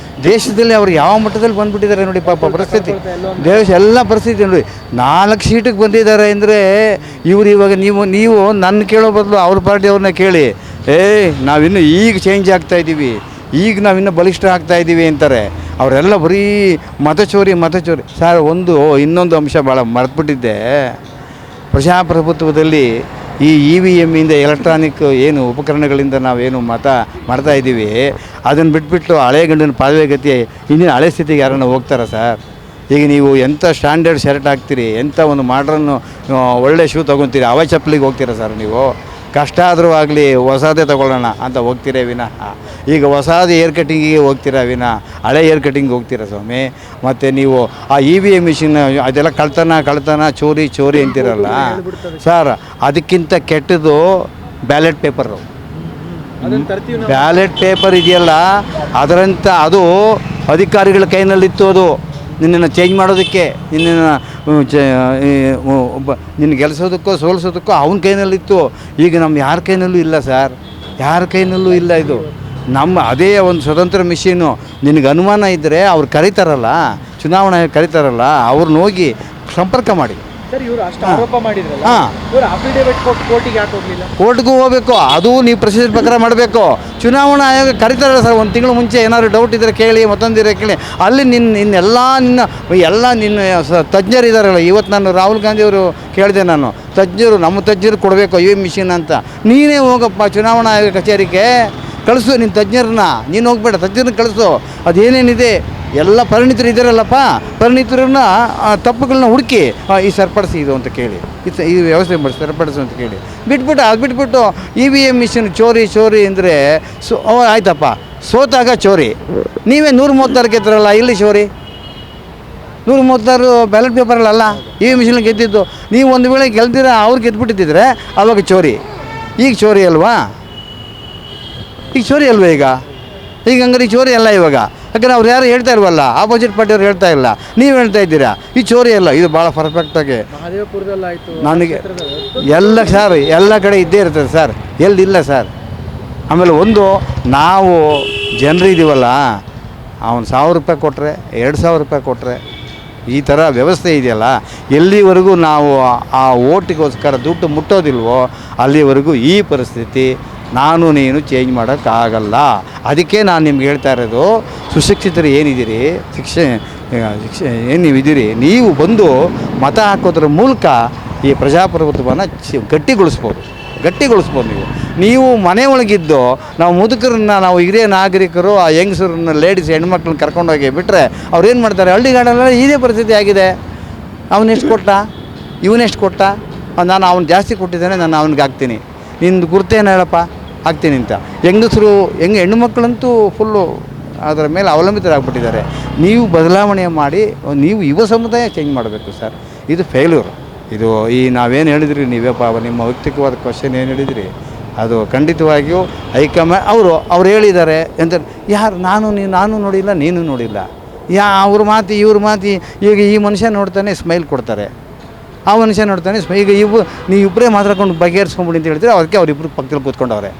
ದೇಶದಲ್ಲಿ ಅವ್ರು ಯಾವ ಮಟ್ಟದಲ್ಲಿ ಬಂದುಬಿಟ್ಟಿದ್ದಾರೆ ನೋಡಿ ಪಾಪ ಪರಿಸ್ಥಿತಿ. ಎಲ್ಲ ಪರಿಸ್ಥಿತಿ ನೋಡಿ. 4 ಸೀಟಿಗೆ ಬಂದಿದ್ದಾರೆ ಅಂದರೆ ಇವಾಗ ನೀವು ನನ್ನ ಕೇಳೋ ಬದಲು ಅವ್ರ ಪಾರ್ಟಿಯವ್ರನ್ನ ಕೇಳಿ, ನಾವಿನ್ನೂ ಈಗ ಚೇಂಜ್ ಆಗ್ತಾಯಿದ್ದೀವಿ, ಈಗ ನಾವಿನ್ನೂ ಬಲಿಷ್ಠ ಆಗ್ತಾಯಿದ್ದೀವಿ ಅಂತಾರೆ. ಅವರೆಲ್ಲ ಬರೀ ಮತಚೋರಿ. ಸರ್, ಇನ್ನೊಂದು ಅಂಶ ಭಾಳ ಮರೆತುಬಿಟ್ಟಿದ್ದೆ. ಪ್ರಜಾಪ್ರಭುತ್ವದಲ್ಲಿ ಈ EVM ಇಂದ ಎಲೆಕ್ಟ್ರಾನಿಕ್ ಏನು ಉಪಕರಣಗಳಿಂದ ನಾವೇನು ಮತ ಮಾಡ್ತಾಯಿದ್ದೀವಿ, ಅದನ್ನು ಬಿಟ್ಬಿಟ್ಟು ಹಳೆ ಗಂಡನ ಪಾದವೆ ಗತಿ ಇನ್ನಿನ ಹಳೆ ಸ್ಥಿತಿಗೆ ಯಾರನ್ನ ಹೋಗ್ತಾರ ಸರ್? ಈಗ ನೀವು ಎಂಥ ಸ್ಟ್ಯಾಂಡರ್ಡ್ ಶರ್ಟ್ ಹಾಕ್ತೀರಿ, ಎಂಥ ಒಂದು ಮಾಡ್ರನ್ನು ಒಳ್ಳೆ ಶೂ ತೊಗೊತೀರಿ, ಅವ ಚಪ್ಪಲಿಗೆ ಹೋಗ್ತೀರಾ ಸರ್ ನೀವು? ಕಷ್ಟ ಆದರೂ ಆಗಲಿ ಹೊಸದೇ ತೊಗೊಳ್ಳೋಣ ಅಂತ ಹೋಗ್ತೀರೇ ವಿನಃ ಈಗ ಹೊಸದು ಏರ್ ಕಟ್ಟಿಂಗಿಗೆ ಹೋಗ್ತೀರಾ ವಿನಃ ಹಳೆ ಏರ್ ಕಟ್ಟಿಂಗ್ ಹೋಗ್ತೀರಾ ಸ್ವಾಮಿ. ಮತ್ತು ನೀವು ಆ EVM ಮಿಷಿನ್ ಅದೆಲ್ಲ ಕಳ್ತನ ಚೋರಿ ಅಂತೀರಲ್ಲ ಸರ್, ಅದಕ್ಕಿಂತ ಕೆಟ್ಟದು ಬ್ಯಾಲೆಟ್ ಪೇಪರು. ಬ್ಯಾಲೆಟ್ ಪೇಪರ್ ಇದೆಯಲ್ಲ, ಅದು ಅಧಿಕಾರಿಗಳ ಕೈನಲ್ಲಿತ್ತು. ಅದು ನಿನ್ನನ್ನು ಚೇಂಜ್ ಮಾಡೋದಕ್ಕೆ, ನಿನ್ನ ಗೆಲ್ಲಿಸೋದಕ್ಕೋ ಸೋಲಿಸೋದಕ್ಕೋ ಅವನ ಕೈನಲ್ಲಿತ್ತು. ಈಗ ಯಾರ ಕೈನಲ್ಲೂ ಇಲ್ಲ ಸರ್, ಯಾರ ಕೈನಲ್ಲೂ ಇಲ್ಲ. ಇದು ಅದೇ ಒಂದು ಸ್ವತಂತ್ರ ಮಿಷಿನು. ನಿನಗೆ ಅನುಮಾನ ಇದ್ದರೆ ಅವ್ರು ಕರೀತಾರಲ್ಲ, ಚುನಾವಣೆ ಕರೀತಾರಲ್ಲ, ಅವ್ರನ್ನ ಹೋಗಿ ಸಂಪರ್ಕ ಮಾಡಿ. ಸರ್, ಇವರು ಅಷ್ಟು ಆರೋಪ ಮಾಡಿದ್ರಲ್ಲ, ಇವರು ಅಫಿಡೇವಿಟ್ ಕೊಟ್ಟು ಕೋರ್ಟಿಗೆ ಯಾಕೆ ಹೋಗಲಿಲ್ಲ? ಕೋರ್ಟ್ಗೂ ಹೋಗಬೇಕು, ಅದು ನೀವು ಪ್ರೊಸೀಜರ್ ಪ್ರಕಾರ ಮಾಡಬೇಕು. ಚುನಾವಣಾ ಆಯೋಗ ಕರೀತಾರಲ್ಲ ಸರ್, 1 ತಿಂಗಳು ಮುಂಚೆ ಏನಾದ್ರು ಡೌಟ್ ಇದ್ದರೆ ಕೇಳಿ, ಮತ್ತೊಂದಿದ್ರೆ ಕೇಳಿ. ಅಲ್ಲಿ ನಿನ್ನ ತಜ್ಞರು ಇದ್ದಾರಲ್ಲ. ಇವತ್ತು ನಾನು ರಾಹುಲ್ ಗಾಂಧಿ ಅವರು ಕೇಳಿದೆ, ನಮ್ಮ ತಜ್ಞರು ಕೊಡಬೇಕು EVM ಮಿಷಿನ್ ಅಂತ. ನೀನೇ ಹೋಗಪ್ಪ ಚುನಾವಣಾ ಆಯೋಗ ಕಚೇರಿಗೆ, ಕಳಿಸು ನಿನ್ನ ತಜ್ಞರನ್ನ. ನೀನು ಹೋಗ್ಬೇಡ, ತಜ್ಞರನ್ನ ಕಳಿಸು. ಅದೇನೇನಿದೆ ಎಲ್ಲ ಪರಿಣಿತರು ಇದ್ದಾರಲ್ಲಪ್ಪ, ಪರಿಣಿತರನ್ನ ತಪ್ಪುಗಳನ್ನ ಹುಡುಕಿ ಈ ಸರಿಪಡಿಸಿ ಇದು ಅಂತ ಕೇಳಿ, ಈ ವ್ಯವಸ್ಥೆ ಮಾಡಿ ಸರಿಪಡಿಸು ಅಂತ ಕೇಳಿ. ಬಿಟ್ಬಿಟ್ಟು EVM ಮಿಷಿನ್ ಚೋರಿ ಅಂದರೆ ಆಯ್ತಪ್ಪ, ಸೋತಾಗ ಚೋರಿ. ನೀವೇ 136 ಗೆದ್ರಲ್ಲ, ಇಲ್ಲಿ ಚೋರಿ. 136 ಬ್ಯಾಲೆಟ್ ಪೇಪರಲ್ಲ, EVM ಮಿಷಿನ್ ಗೆದ್ದಿದ್ದು. ನೀವು ಒಂದು ವೇಳೆ ಗೆಲ್ದಿರ ಅವ್ರು ಗೆದ್ದುಬಿಟ್ಟಿದ್ದರೆ ಅವಾಗ ಚೋರಿ. ಈಗ ಚೋರಿ ಅಲ್ವಾ? ಈಗ ಹಂಗಾರೆ ಚೋರಿ ಅಲ್ಲ ಇವಾಗ. ಯಾಕಂದರೆ ಅವ್ರು ಯಾರು ಹೇಳ್ತಾ ಇಲ್ವಲ್ಲ, ಆಪೋಸಿಟ್ ಪಾರ್ಟಿಯವ್ರು ಹೇಳ್ತಾ ಇಲ್ಲ, ನೀವು ಹೇಳ್ತಾ ಇದ್ದೀರಾ ಈ ಚೋರಿ ಅಲ್ಲ. ಇದು ಭಾಳ ಪರ್ಫೆಕ್ಟಾಗಿ ನನಗೆ ಎಲ್ಲ ಕಡೆ ಇದ್ದೇ ಇರ್ತದೆ ಸರ್, ಎಲ್ಲಿಲ್ಲ ಸರ್. ಆಮೇಲೆ ನಾವು ಜನರಿದ್ದೀವಲ್ಲ, ಅವನು 1000 ರೂಪಾಯಿ ಕೊಟ್ಟರೆ, 2000 ರೂಪಾಯಿ ಕೊಟ್ಟರೆ, ಈ ಥರ ವ್ಯವಸ್ಥೆ ಇದೆಯಲ್ಲ, ಎಲ್ಲಿವರೆಗೂ ನಾವು ಆ ಓಟಿಗೋಸ್ಕರ ದುಡ್ಡು ಮುಟ್ಟೋದಿಲ್ವೋ ಅಲ್ಲಿವರೆಗೂ ಈ ಪರಿಸ್ಥಿತಿ ನೀನು ಚೇಂಜ್ ಮಾಡೋಕ್ಕಾಗಲ್ಲ. ಅದಕ್ಕೆ ನಾನು ನಿಮ್ಗೆ ಹೇಳ್ತಾ ಇರೋದು, ಸುಶಿಕ್ಷಿತರು ಏನಿದ್ದೀರಿ, ಏನು ನೀವಿದ್ದೀರಿ, ನೀವು ಬಂದು ಮತ ಹಾಕೋದ್ರ ಮೂಲಕ ಈ ಪ್ರಜಾಪ್ರಭುತ್ವವನ್ನು ಗಟ್ಟಿಗೊಳಿಸ್ಬೋದು. ನೀವು ಮನೆ ಒಳಗಿದ್ದು ನಾವು ಮುದುಕರನ್ನ, ನಾವು ಹಿರಿಯ ನಾಗರಿಕರು, ಆ ಯಂಗ್ಸರನ್ನ, ಲೇಡೀಸ್, ಹೆಣ್ಮಕ್ಳನ್ನ ಕರ್ಕೊಂಡೋಗಿ ಬಿಟ್ಟರೆ ಅವ್ರು ಏನು ಮಾಡ್ತಾರೆ? ಹಳ್ಳಿಗಾಡಲ್ಲ ಇದೇ ಪರಿಸ್ಥಿತಿ ಆಗಿದೆ. ಅವನೆಷ್ಟು ಕೊಟ್ಟ, ಇವನೆಷ್ಟು ಕೊಟ್ಟ, ನಾನು ಅವ್ನು ಜಾಸ್ತಿ ಕೊಟ್ಟಿದ್ದೇನೆ, ನಾನು ಅವ್ನಿಗೆ ಹಾಕ್ತೀನಿ, ನಿಂದು ಗುರ್ತೇನು ಹೇಳಪ್ಪ, ಹಾಕ್ತೀನಿ ಅಂತ. ಹೆಣ್ಣು ಮಕ್ಕಳಂತೂ ಫುಲ್ಲು ಅದರ ಮೇಲೆ ಅವಲಂಬಿತರಾಗ್ಬಿಟ್ಟಿದ್ದಾರೆ. ನೀವು ಬದಲಾವಣೆ ಮಾಡಿ, ನೀವು ಯುವ ಸಮುದಾಯ ಚೇಂಜ್ ಮಾಡಬೇಕು ಸರ್. ಇದು ಫೇಲ್ಯೂರ್. ಇದು ನಾವೇನು ಹೇಳಿದ್ರಿ ನೀವೇ ನಿಮ್ಮ ವೈಯಕ್ತಿಕವಾದ ಕ್ವಶನ್ ಏನು ಹೇಳಿದ್ರಿ ಅದು ಖಂಡಿತವಾಗಿಯೂ ಹೈಕಮಾಂಡ್ ಅವ್ರು ಹೇಳಿದ್ದಾರೆ ಅಂತ ಯಾರು ನಾನು ನೋಡಿಲ್ಲ, ನೀನು ನೋಡಿಲ್ಲ. ಅವ್ರ ಮಾತು ಇವ್ರ ಮಾತು. ಈಗ ಈ ಮನುಷ್ಯ ನೋಡ್ತಾನೆ ಸ್ಮೈಲ್ ಕೊಡ್ತಾರೆ, ಆ ಮನುಷ್ಯ ನೋಡ್ತಾನೆ ಈಗ ನೀವು ಇಬ್ಬರೇ ಮಾತಾಡ್ಕೊಂಡು ಬಗೆಹರಿಸ್ಕೊಂಬಿಡಿ ಅಂತ ಹೇಳ್ತೀರಿ. ಅದಕ್ಕೆ ಅವರಿಬ್ಬರು ಪಕ್ಕದಲ್ಲಿ ಕೂತ್ಕೊಂಡವ್ರೆ.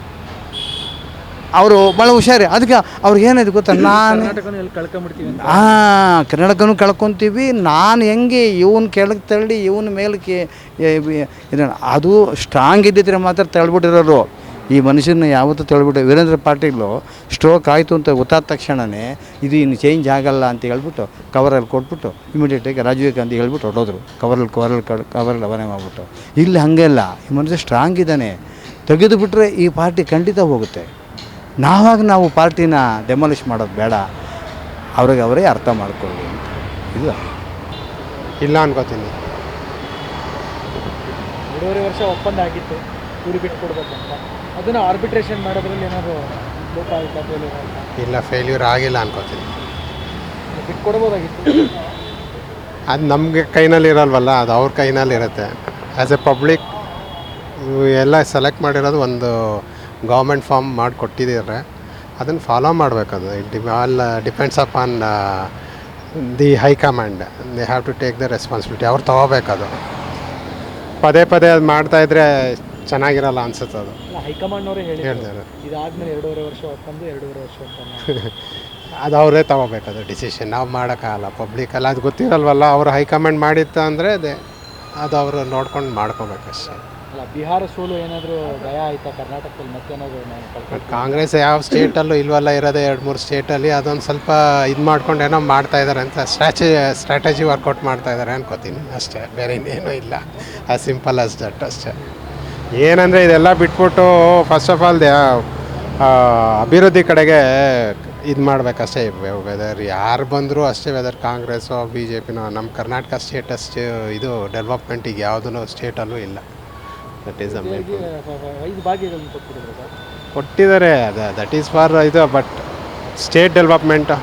ಅವರು ಭಾಳ ಹುಷಾರಿ. ಅದಕ್ಕೆ ಅವ್ರಿಗೆ ಏನಾಯ್ತು ಗೊತ್ತಾ, ನಾನು ಕರ್ನಾಟಕನೂ ಕಳ್ಕೊತೀವಿ. ನಾನು ಹೆಂಗೆ ಇವನು ಕೆಳಗೆ ತಳ್ಳಿ ಇವನ ಮೇಲಕ್ಕೆ ಅದು ಸ್ಟ್ರಾಂಗ್ ಇದ್ದಿದ್ರೆ ಮಾತ್ರ ತಳ್ಳಿಬಿಟ್ಟಿರೋರು. ಈ ಮನುಷ್ಯನ ಯಾವತ್ತೂ ತಳ್ಳಿಬಿಟ್ಟು ವೀರೇಂದ್ರ ಪಾಟೀಲು ಸ್ಟ್ರೋಕ್ ಆಯಿತು ಅಂತ ಗೊತ್ತಾದ ತಕ್ಷಣವೇ ಇದು ಇನ್ನು ಚೇಂಜ್ ಆಗಲ್ಲ ಅಂತ ಹೇಳ್ಬಿಟ್ಟು ಕವರಲ್ಲಿ ಕೊಟ್ಬಿಟ್ಟು ಇಮಿಡಿಯೇಟಾಗಿ ರಾಜೀವ್ ಗಾಂಧಿ ಹೇಳ್ಬಿಟ್ಟು ಹೊರಟೋದ್ರು. ಕವರಲ್ಲಿ ಅವನೇ ಮಾಡಿಬಿಟ್ಟು. ಇಲ್ಲಿ ಹಾಗೆ ಇಲ್ಲ, ಈ ಮನುಷ್ಯ ಸ್ಟ್ರಾಂಗ್ ಇದ್ದಾನೆ. ತೆಗೆದು ಬಿಟ್ಟರೆ ಈ ಪಾರ್ಟಿ ಖಂಡಿತ ಹೋಗುತ್ತೆ. ನಾವು ಪಾರ್ಟಿನ ಡೆಮಾಲಿಷ್ ಮಾಡೋದು ಬೇಡ, ಅವ್ರಿಗೆ ಅವರೇ ಅರ್ಥ ಮಾಡ್ಕೊಳ್ಳಿ ಅಂತ. ಇದು ಇಲ್ಲ ಅನ್ಕೋತೀನಿ. 2.5 ವರ್ಷ ಒಪ್ಪಂದ ಆಗಿತ್ತು ಊರು ಬಿಟ್ಟು ಕೊಡ್ಬೇಕಂತ, ಅದನ್ನು ಆರ್ಬಿಟ್ರೇಷನ್ ಮಾಡೋದ್ರಲ್ಲಿ ಏನಾದರೂ ಲೋಪ ಆಯಿತಾ, ಫೇಲ್ಯೂರ್ ಆಯಿತಾ? ಇಲ್ಲ, ಫೇಲ್ಯೂರ್ ಆಗಿಲ್ಲ ಅನ್ಕೋತೀನಿ. ಬಿಟ್ಟು ಕೊಡ್ಬೋದಾಗಿತ್ತು. ಅದು ನಮಗೆ ಕೈನಲ್ಲಿ ಇರಲ್ವಲ್ಲ, ಅದು ಅವ್ರ ಕೈನಲ್ಲಿ ಇರುತ್ತೆ. ಆ್ಯಸ್ ಎ ಪಬ್ಲಿಕ್ ಎಲ್ಲ ಸೆಲೆಕ್ಟ್ ಮಾಡಿರೋದು ಒಂದು ಗೌರ್ಮೆಂಟ್ ಫಾರ್ಮ್ ಮಾಡಿ ಕೊಟ್ಟಿದ್ದಾರೆ, ಅದನ್ನು ಫಾಲೋ ಮಾಡಬೇಕದು. It all depends upon the high command. They have to take the responsibility. ಅವ್ರು ತೊಗೋಬೇಕದು. ಪದೇ ಅದು ಮಾಡ್ತಾಯಿದ್ರೆ ಚೆನ್ನಾಗಿರಲ್ಲ ಅನ್ಸುತ್ತೆ. ಅದು ಹೈಕಮಾಂಡ್ನವರೇ ಹೇಳ್ತಾರೆ ಇದಾದ್ಮೇಲೆ 2.5 ವರ್ಷ ಒಪ್ಪಂದು 2.5 ವರ್ಷ ಒಪ್ಪಂದ ಅದು ಅವರೇ ತೊಗೋಬೇಕದು ಡಿಸಿಷನ್. ನಾವು ಮಾಡೋಕ್ಕಾಗಲ್ಲ ಪಬ್ಲಿಕಲ್ಲ, ಅದು ಗೊತ್ತಿರಲ್ವಲ್ಲ. ಅವರು ಹೈಕಮಾಂಡ್ ಮಾಡಿತ್ತು ಅಂದರೆ ಅದು ಅವರು ನೋಡ್ಕೊಂಡು ಮಾಡ್ಕೋಬೇಕಷ್ಟೇ. ಅಲ್ಲ, ಬಿಹಾರ ಸೋಲು ಏನಾದರೂ ಭಯ ಆಯಿತಾ ಕರ್ನಾಟಕದಲ್ಲಿ? ಮತ್ತೇನಾದರೂ ಕಾಂಗ್ರೆಸ್ ಯಾವ ಸ್ಟೇಟಲ್ಲೂ ಇಲ್ವಲ್ಲ, ಇರೋದೇ 2-3 ಸ್ಟೇಟಲ್ಲಿ. ಅದೊಂದು ಸ್ವಲ್ಪ ಇದು ಮಾಡ್ಕೊಂಡು ಏನೋ ಮಾಡ್ತಾಯಿದ್ದಾರೆ ಅಂತ ಸ್ಟ್ರಾಟಜಿ ವರ್ಕೌಟ್ ಮಾಡ್ತಾಯಿದ್ದಾರೆ ಅನ್ಕೋತೀನಿ ಅಷ್ಟೇ. ಬೇರೆ ಇನ್ನೇನೂ ಇಲ್ಲ. ಆಸ್ ಸಿಂಪಲ್ ಆಸ್ ದಟ್ ಅಷ್ಟೇ. ಏನಂದರೆ ಇದೆಲ್ಲ ಬಿಟ್ಬಿಟ್ಟು ಫಸ್ಟ್ ಆಫ್ ಆಲ್ ಅಭಿವೃದ್ಧಿ ಕಡೆಗೆ ಇದು ಮಾಡಬೇಕಷ್ಟೇ. ವೆದರ್ ಯಾರು ಬಂದರೂ ಅಷ್ಟೇ, ವೆದರ್ ಕಾಂಗ್ರೆಸ್ಸೋ BJPನೋ, ನಮ್ಮ ಕರ್ನಾಟಕ ಸ್ಟೇಟ್ ಅಷ್ಟೇ ಇದು ಡೆವಲಪ್ಮೆಂಟಿಗೆ ಯಾವುದೂ ಸ್ಟೇಟಲ್ಲೂ ಇಲ್ಲ. ದಟ್ ಈಸ್ ಕೊಟ್ಟಿದ್ದಾರೆ. ದಟ್ ಈಸ್ ಫಾರ್ ಇದು. But state development,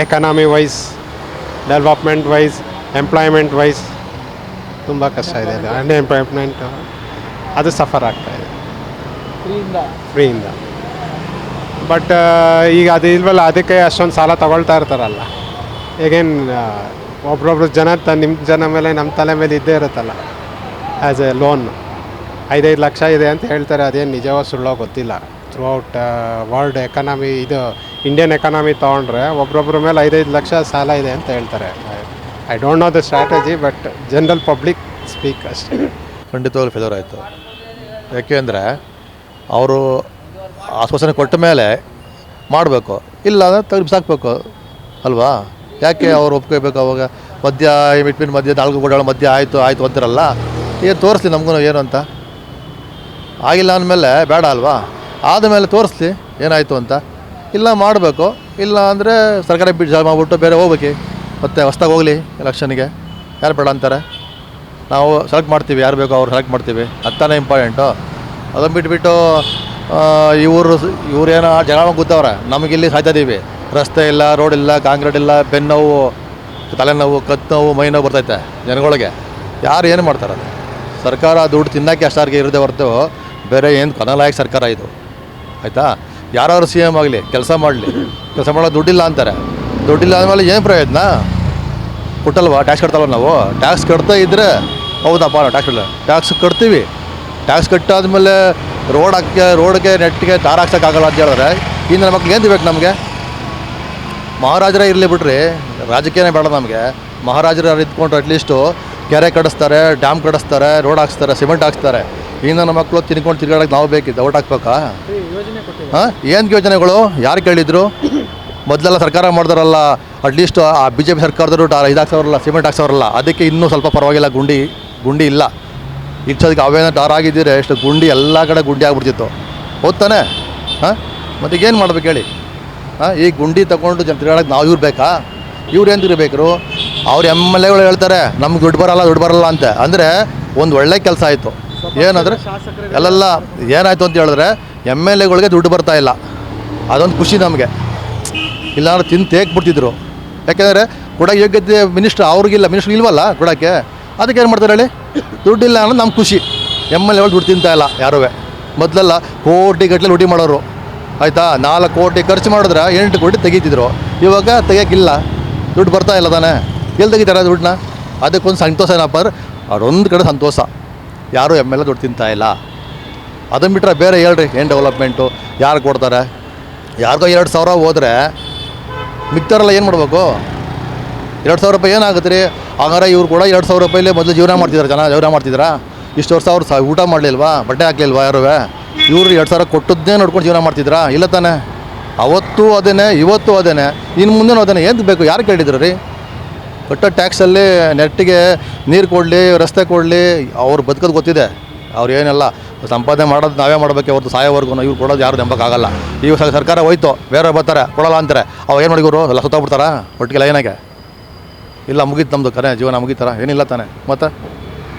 economy wise, development wise, employment wise ತುಂಬ ಕಷ್ಟ ಇದೆ. ಅನ್ಎಂಪ್ಲಾಯ್ಮೆಂಟ್ ಅದು ಸಫರ್ ಆಗ್ತಾಯಿದೆ ಫ್ರೀಯಿಂದ. ಬಟ್ ಈಗ ಅದು ಇಲ್ವಲ್ಲ, ಅದಕ್ಕೆ ಅಷ್ಟೊಂದು ಸಾಲ ತೊಗೊಳ್ತಾ ಇರ್ತಾರಲ್ಲ. ಈಗೇನು ಒಬ್ರೊಬ್ರು ಜನ ನಿಮ್ಮ ಜನ ಮೇಲೆ ನಮ್ಮ ತಲೆ ಮೇಲೆ ಇದ್ದೇ ಇರುತ್ತಲ್ಲ, ಆ್ಯಸ್ ಎ ಲೋನ್ 5-5 ಲಕ್ಷ ಇದೆ ಅಂತ ಹೇಳ್ತಾರೆ. ಅದೇನು ನಿಜವೋ ಸುಳ್ಳೋ ಗೊತ್ತಿಲ್ಲ. ಥ್ರೂ ಔಟ್ ವರ್ಲ್ಡ್ ಎಕನಾಮಿ, ಇದು ಇಂಡಿಯನ್ ಎಕನಾಮಿ ತೊಗೊಂಡ್ರೆ ಒಬ್ರೊಬ್ಬರ ಮೇಲೆ 5-5 ಲಕ್ಷ ಸಾಲ ಇದೆ ಅಂತ ಹೇಳ್ತಾರೆ. I don't know the strategy, but general public speak ಅಷ್ಟೇ. ಖಂಡಿತವಾಗ್ಲೂ ಫೇಲ್ಯೂರ್ ಆಯಿತು. ಯಾಕೆ ಅಂದರೆ ಅವರು ಆಶ್ವಾಸನೆ ಕೊಟ್ಟ ಮೇಲೆ ಮಾಡಬೇಕು, ಇಲ್ಲ ಅಂದರೆ ತೆಗೆದು ಸಾಕಬೇಕು ಅಲ್ವಾ? ಯಾಕೆ ಅವ್ರು ಒಪ್ಕೋಬೇಕು? ಅವಾಗ ಮಧ್ಯ 4 ಗೋಡೆಗಳ ಮಧ್ಯ ಆಯಿತು ಅಂತಿರಲ್ಲ. ಏನು ತೋರಿಸ್ಲಿ ನಮಗೂ ಏನು ಅಂತ. ಆಗಿಲ್ಲ ಅಂದಮೇಲೆ ಬೇಡ ಅಲ್ವಾ? ಆದಮೇಲೆ ತೋರಿಸ್ಲಿ ಏನಾಯಿತು ಅಂತ. ಇಲ್ಲ ಮಾಡಬೇಕು, ಇಲ್ಲ ಅಂದರೆ ಸರ್ಕಾರ ಬಿಟ್ಟು ಜಾಗ ಮಾಡಿಬಿಟ್ಟು ಬೇರೆ ಹೋಗ್ಬೇಕು, ಮತ್ತು ಹೊಸ್ದಾಗಿ ಹೋಗಲಿ ಎಲೆಕ್ಷನ್ಗೆ. ಯಾರು ಬೇಡ ಅಂತಾರೆ? ನಾವು ಸೆಲೆಕ್ಟ್ ಮಾಡ್ತೀವಿ, ಯಾರು ಬೇಕೋ ಅವ್ರು ಸೆಲೆಕ್ಟ್ ಮಾಡ್ತೀವಿ, ಅತ್ತಾನೆ ಇಂಪಾರ್ಟೆಂಟು. ಅದನ್ನು ಬಿಟ್ಬಿಟ್ಟು ಇವರೇನೋ ಜಗಳ ಕೂತವ್ರೆ, ನಮಗಿಲ್ಲಿ ಸಾಯ್ತಾ ಇದ್ದೀವಿ. ರಸ್ತೆ ಇಲ್ಲ, ರೋಡ್ ಇಲ್ಲ, ಕಾಂಕ್ರೀಟ್ ಇಲ್ಲ, ಬೆನ್ನೋವು, ತಲೆನೋವು, ಕತ್ತು ನೋವು, ಮೈ ನೋವು ಬರ್ತೈತೆ ಜನಗಳಿಗೆ. ಯಾರು ಏನು ಮಾಡ್ತಾರೆ? ಅದು ಸರ್ಕಾರ ದುಡ್ಡು ತಿನ್ನೋಕ್ಕೆ ಅಷ್ಟಾರಿಗೆ ಇರೋದೇ ಹೊರತು ಬೇರೆ ಏನು ಕನಲಾಯಕ ಸರ್ಕಾರ ಇದು, ಆಯಿತಾ? ಯಾರು CM ಆಗಲಿ, ಕೆಲಸ ಮಾಡೋ ದುಡ್ಡಿಲ್ಲ ಅಂತಾರೆ. ದುಡ್ಡಿಲ್ಲ ಆದಮೇಲೆ ಏನು ಪ್ರಯೋಜನ? ಕೊಟ್ಟಲ್ವಾ? ಟ್ಯಾಕ್ಸ್ ಕಟ್ತಲ್ವ ನಾವು? ಟ್ಯಾಕ್ಸ್ ಕಟ್ತಾ ಇದ್ದರೆ ಹೌದಪ್ಪ, ನಾವು ಟ್ಯಾಕ್ಸ್ ಕಟ್ತೀವಿ. ಟ್ಯಾಕ್ಸ್ ಕಟ್ಟಾದ್ಮೇಲೆ ರೋಡ್ಗೆ ನೆಟ್ಟಿಗೆ ಟಾರ್ ಹಾಕ್ಸೋಕ್ಕಾಗಲ್ಲ ಅಂತ ಹೇಳಿದ್ರೆ ಇನ್ನು ನಮ್ಮ ಮಕ್ಳಿಗೆ ಏನು ಬೇಕು ನಮಗೆ? ಮಹಾರಾಜರೇ ಇರಲಿ ಬಿಡ್ರಿ, ರಾಜಕೀಯನೇ ಬೇಡ ನಮಗೆ. ಮಹಾರಾಜರು ಇದ್ಕೊಂಡ್ರೆ ಅಟ್ಲೀಸ್ಟು ಕೆರೆ ಕಡಿಸ್ತಾರೆ, ಡ್ಯಾಮ್ ಕಡಿಸ್ತಾರೆ, ರೋಡ್ ಹಾಕ್ಸ್ತಾರೆ, ಸಿಮೆಂಟ್ ಹಾಕ್ಸ್ತಾರೆ. ಇನ್ನು ನಮ್ಮ ಮಕ್ಕಳು ತಿನ್ಕೊಂಡು ತಿರ್ಗಾಡಕ್ಕೆ ನಾವು ಬೇಕಿದ್ದು ಓಟ್ ಹಾಕ್ಬೇಕಾ? ಹಾಂ, ಏನು ಯೋಜನೆಗಳು ಯಾರು ಕೇಳಿದ್ರು? ಮೊದಲೆಲ್ಲ ಸರ್ಕಾರ ಮಾಡಿದಾರಲ್ಲ, ಅಟ್ಲೀಸ್ಟ್ ಆ BJP ಸರ್ಕಾರದವರು ಇದು ಹಾಕ್ಸೋರಲ್ಲ, ಸಿಮೆಂಟ್ ಹಾಕ್ಸೋರಲ್ಲ. ಅದಕ್ಕೆ ಇನ್ನೂ ಸ್ವಲ್ಪ ಪರವಾಗಿಲ್ಲ, ಗುಂಡಿ ಇಲ್ಲ. ಇಚ್ಚೋದಕ್ಕೆ ಅವೇನೋ ಟಾರ್ ಆಗಿದ್ದರೆ ಎಷ್ಟು ಗುಂಡಿ ಎಲ್ಲ ಕಡೆ ಗುಂಡಿ ಆಗ್ಬಿಡ್ತಿತ್ತು, ಹೋಗ್ತಾನೆ. ಹಾಂ, ಮತ್ತು ಈಗೇನು ಮಾಡ್ಬೇಕು ಹೇಳಿ? ಹಾಂ, ಈ ಗುಂಡಿ ತೊಗೊಂಡು ತಿರ್ಗಾಡಕ್ಕೆ ನಾವು ಬೇಕಾ? ಇವ್ರು ಏನು ತಿರ್ಬೇಕು? ಅವ್ರು MLAಗಳು ಹೇಳ್ತಾರೆ ನಮ್ಗೆ ದುಡ್ಡು ಬರಲ್ಲ ಅಂತ. ಅಂದರೆ ಒಂದು ಒಳ್ಳೆ ಕೆಲಸ ಆಯಿತು. ಏನಂದರೆ ಅಲ್ಲೆಲ್ಲ ಏನಾಯಿತು ಅಂತ ಹೇಳಿದ್ರೆ MLAಗಳಿಗೆ ದುಡ್ಡು ಬರ್ತಾಯಿಲ್ಲ, ಅದೊಂದು ಖುಷಿ ನಮಗೆ. ಇಲ್ಲಾಂದ್ರೆ ತಿಂದು ತೇಗ್ಬಿಡ್ತಿದ್ರು. ಯಾಕೆಂದರೆ ಕೊಡೋಕ್ಕೆ ಯೋಗ್ಯತೆ ಮಿನಿಸ್ಟ್ರ್ ಅವ್ರಿಗಿಲ್ಲ, ಮಿನಿಸ್ಟ್ರ್ ಇಲ್ವಲ್ಲ ಕೊಡೋಕ್ಕೆ. ಅದಕ್ಕೆ ಏನು ಮಾಡ್ತಾರೆ ಹೇಳಿ, ದುಡ್ಡಿಲ್ಲ ಅನ್ನೋದು ನಮ್ಮ ಖುಷಿ. MLA ದುಡ್ಡು ತಿಂತಾ ಇಲ್ಲ ಯಾರೂ. ಮೊದಲೆಲ್ಲ ಕೋಟಿಗಟ್ಟಲೆ ಲೂಟಿ ಮಾಡೋರು, ಆಯಿತಾ. 4 ಕೋಟಿ ಖರ್ಚು ಮಾಡಿದ್ರೆ 8 ಕೋಟಿ ತೆಗೀತಿದ್ರು. ಇವಾಗ ತೆಗಿಯೋಕ್ಕಿಲ್ಲ, ದುಡ್ಡು ಬರ್ತಾ ಇಲ್ಲ ತಾನೆ, ಎಲ್ಲಿ ತೆಗಿತಾರೆ ದುಡ್ಡನ್ನ? ಅದಕ್ಕೊಂದು ಸಂತೋಷ ಏನಪ್ಪ ಅಂದ್ರೆ ಅವರೊಂದು ಕಡೆ ಸಂತೋಷ, ಯಾರೂ MLA ದುಡ್ಡು ತಿಂತಾ ಇಲ್ಲ. ಅದನ್ನು ಬಿಟ್ಟರೆ ಬೇರೆ ಹೇಳ್ರಿ ಏನು ಡೆವಲಪ್ಮೆಂಟು ಯಾರು ಕೊಡ್ತಾರೆ? ಯಾರಿಗೋ 2,000 ಹೋದರೆ ಮಿಕ್ತಾರೆಲ್ಲ ಏನು ಮಾಡಬೇಕು? 2,000 ರೂಪಾಯಿ ಏನಾಗುತ್ತೆ ರೀ? ಹಂಗಾರೆ ಇವ್ರು ಕೂಡ 2,000 ರೂಪಾಯಿಲೇ ಮೊದಲು ಜೀವನ ಮಾಡ್ತಿದ್ದಾರೆ, ಜನ ಜೀವನ ಮಾಡ್ತಿದ್ದೀರಾ? ಇಷ್ಟು ವರ್ಷ ಅವ್ರು ಊಟ ಮಾಡಲಿಲ್ವಾ, ಬಟ್ಟೆ ಹಾಕ್ಲಿಲ್ವಾ ಯಾರೂ? ಇವರು 2,000 ಕೊಟ್ಟದ್ದೇ ನೋಡ್ಕೊಂಡು ಜೀವನ ಮಾಡ್ತಿದ್ರಾ? ಇಲ್ಲ ತಾನೆ. ಅವತ್ತು ಅದೇನೆ, ಇವತ್ತು ಅದೇನೆ, ಇನ್ನು ಮುಂದೆ ಅದೇನೆ. ಏನು ಬೇಕು? ಯಾರು ಕೇಳಿದ್ರು ರೀ? ಕಟ್ಟೋ ಟ್ಯಾಕ್ಸಲ್ಲಿ ನೆಟ್ಟಿಗೆ ನೀರು ಕೊಡಲಿ, ರಸ್ತೆ ಕೊಡಲಿ, ಅವ್ರು ಬದುಕೋದು ಗೊತ್ತಿದೆ. ಅವ್ರು ಏನೆಲ್ಲ ಸಂಪಾದನೆ ಮಾಡೋದು ನಾವೇ ಮಾಡಬೇಕೆ ಹೊರತು ಸಾಯೋವರೆಗೂ ಇವ್ರು ಕೊಡೋದು ಯಾರು ನಂಬಕ್ಕಾಗಲ್ಲ. ಈಗ ಸರ್ಕಾರ ಹೋಯ್ತು, ಬೇರೆ ಬರ್ತಾರೆ ಕೊಡೋಲ್ಲ ಅಂತಾರೆ, ಅವಾಗ ಏನು ಮಾಡಿದ್ರು ಎಲ್ಲ ಸುತ್ತಾಗ್ಬಿಡ್ತಾರ ಒಟ್ಟಿಗೆ ಲೈನಾಗೆ? ಇಲ್ಲ, ಮುಗೀತು ನಮ್ಮದು ಕರೆ ಜೀವನ ಮುಗೀತಾರ? ಏನಿಲ್ಲ ತಾನೆ ಮತ್ತೆ,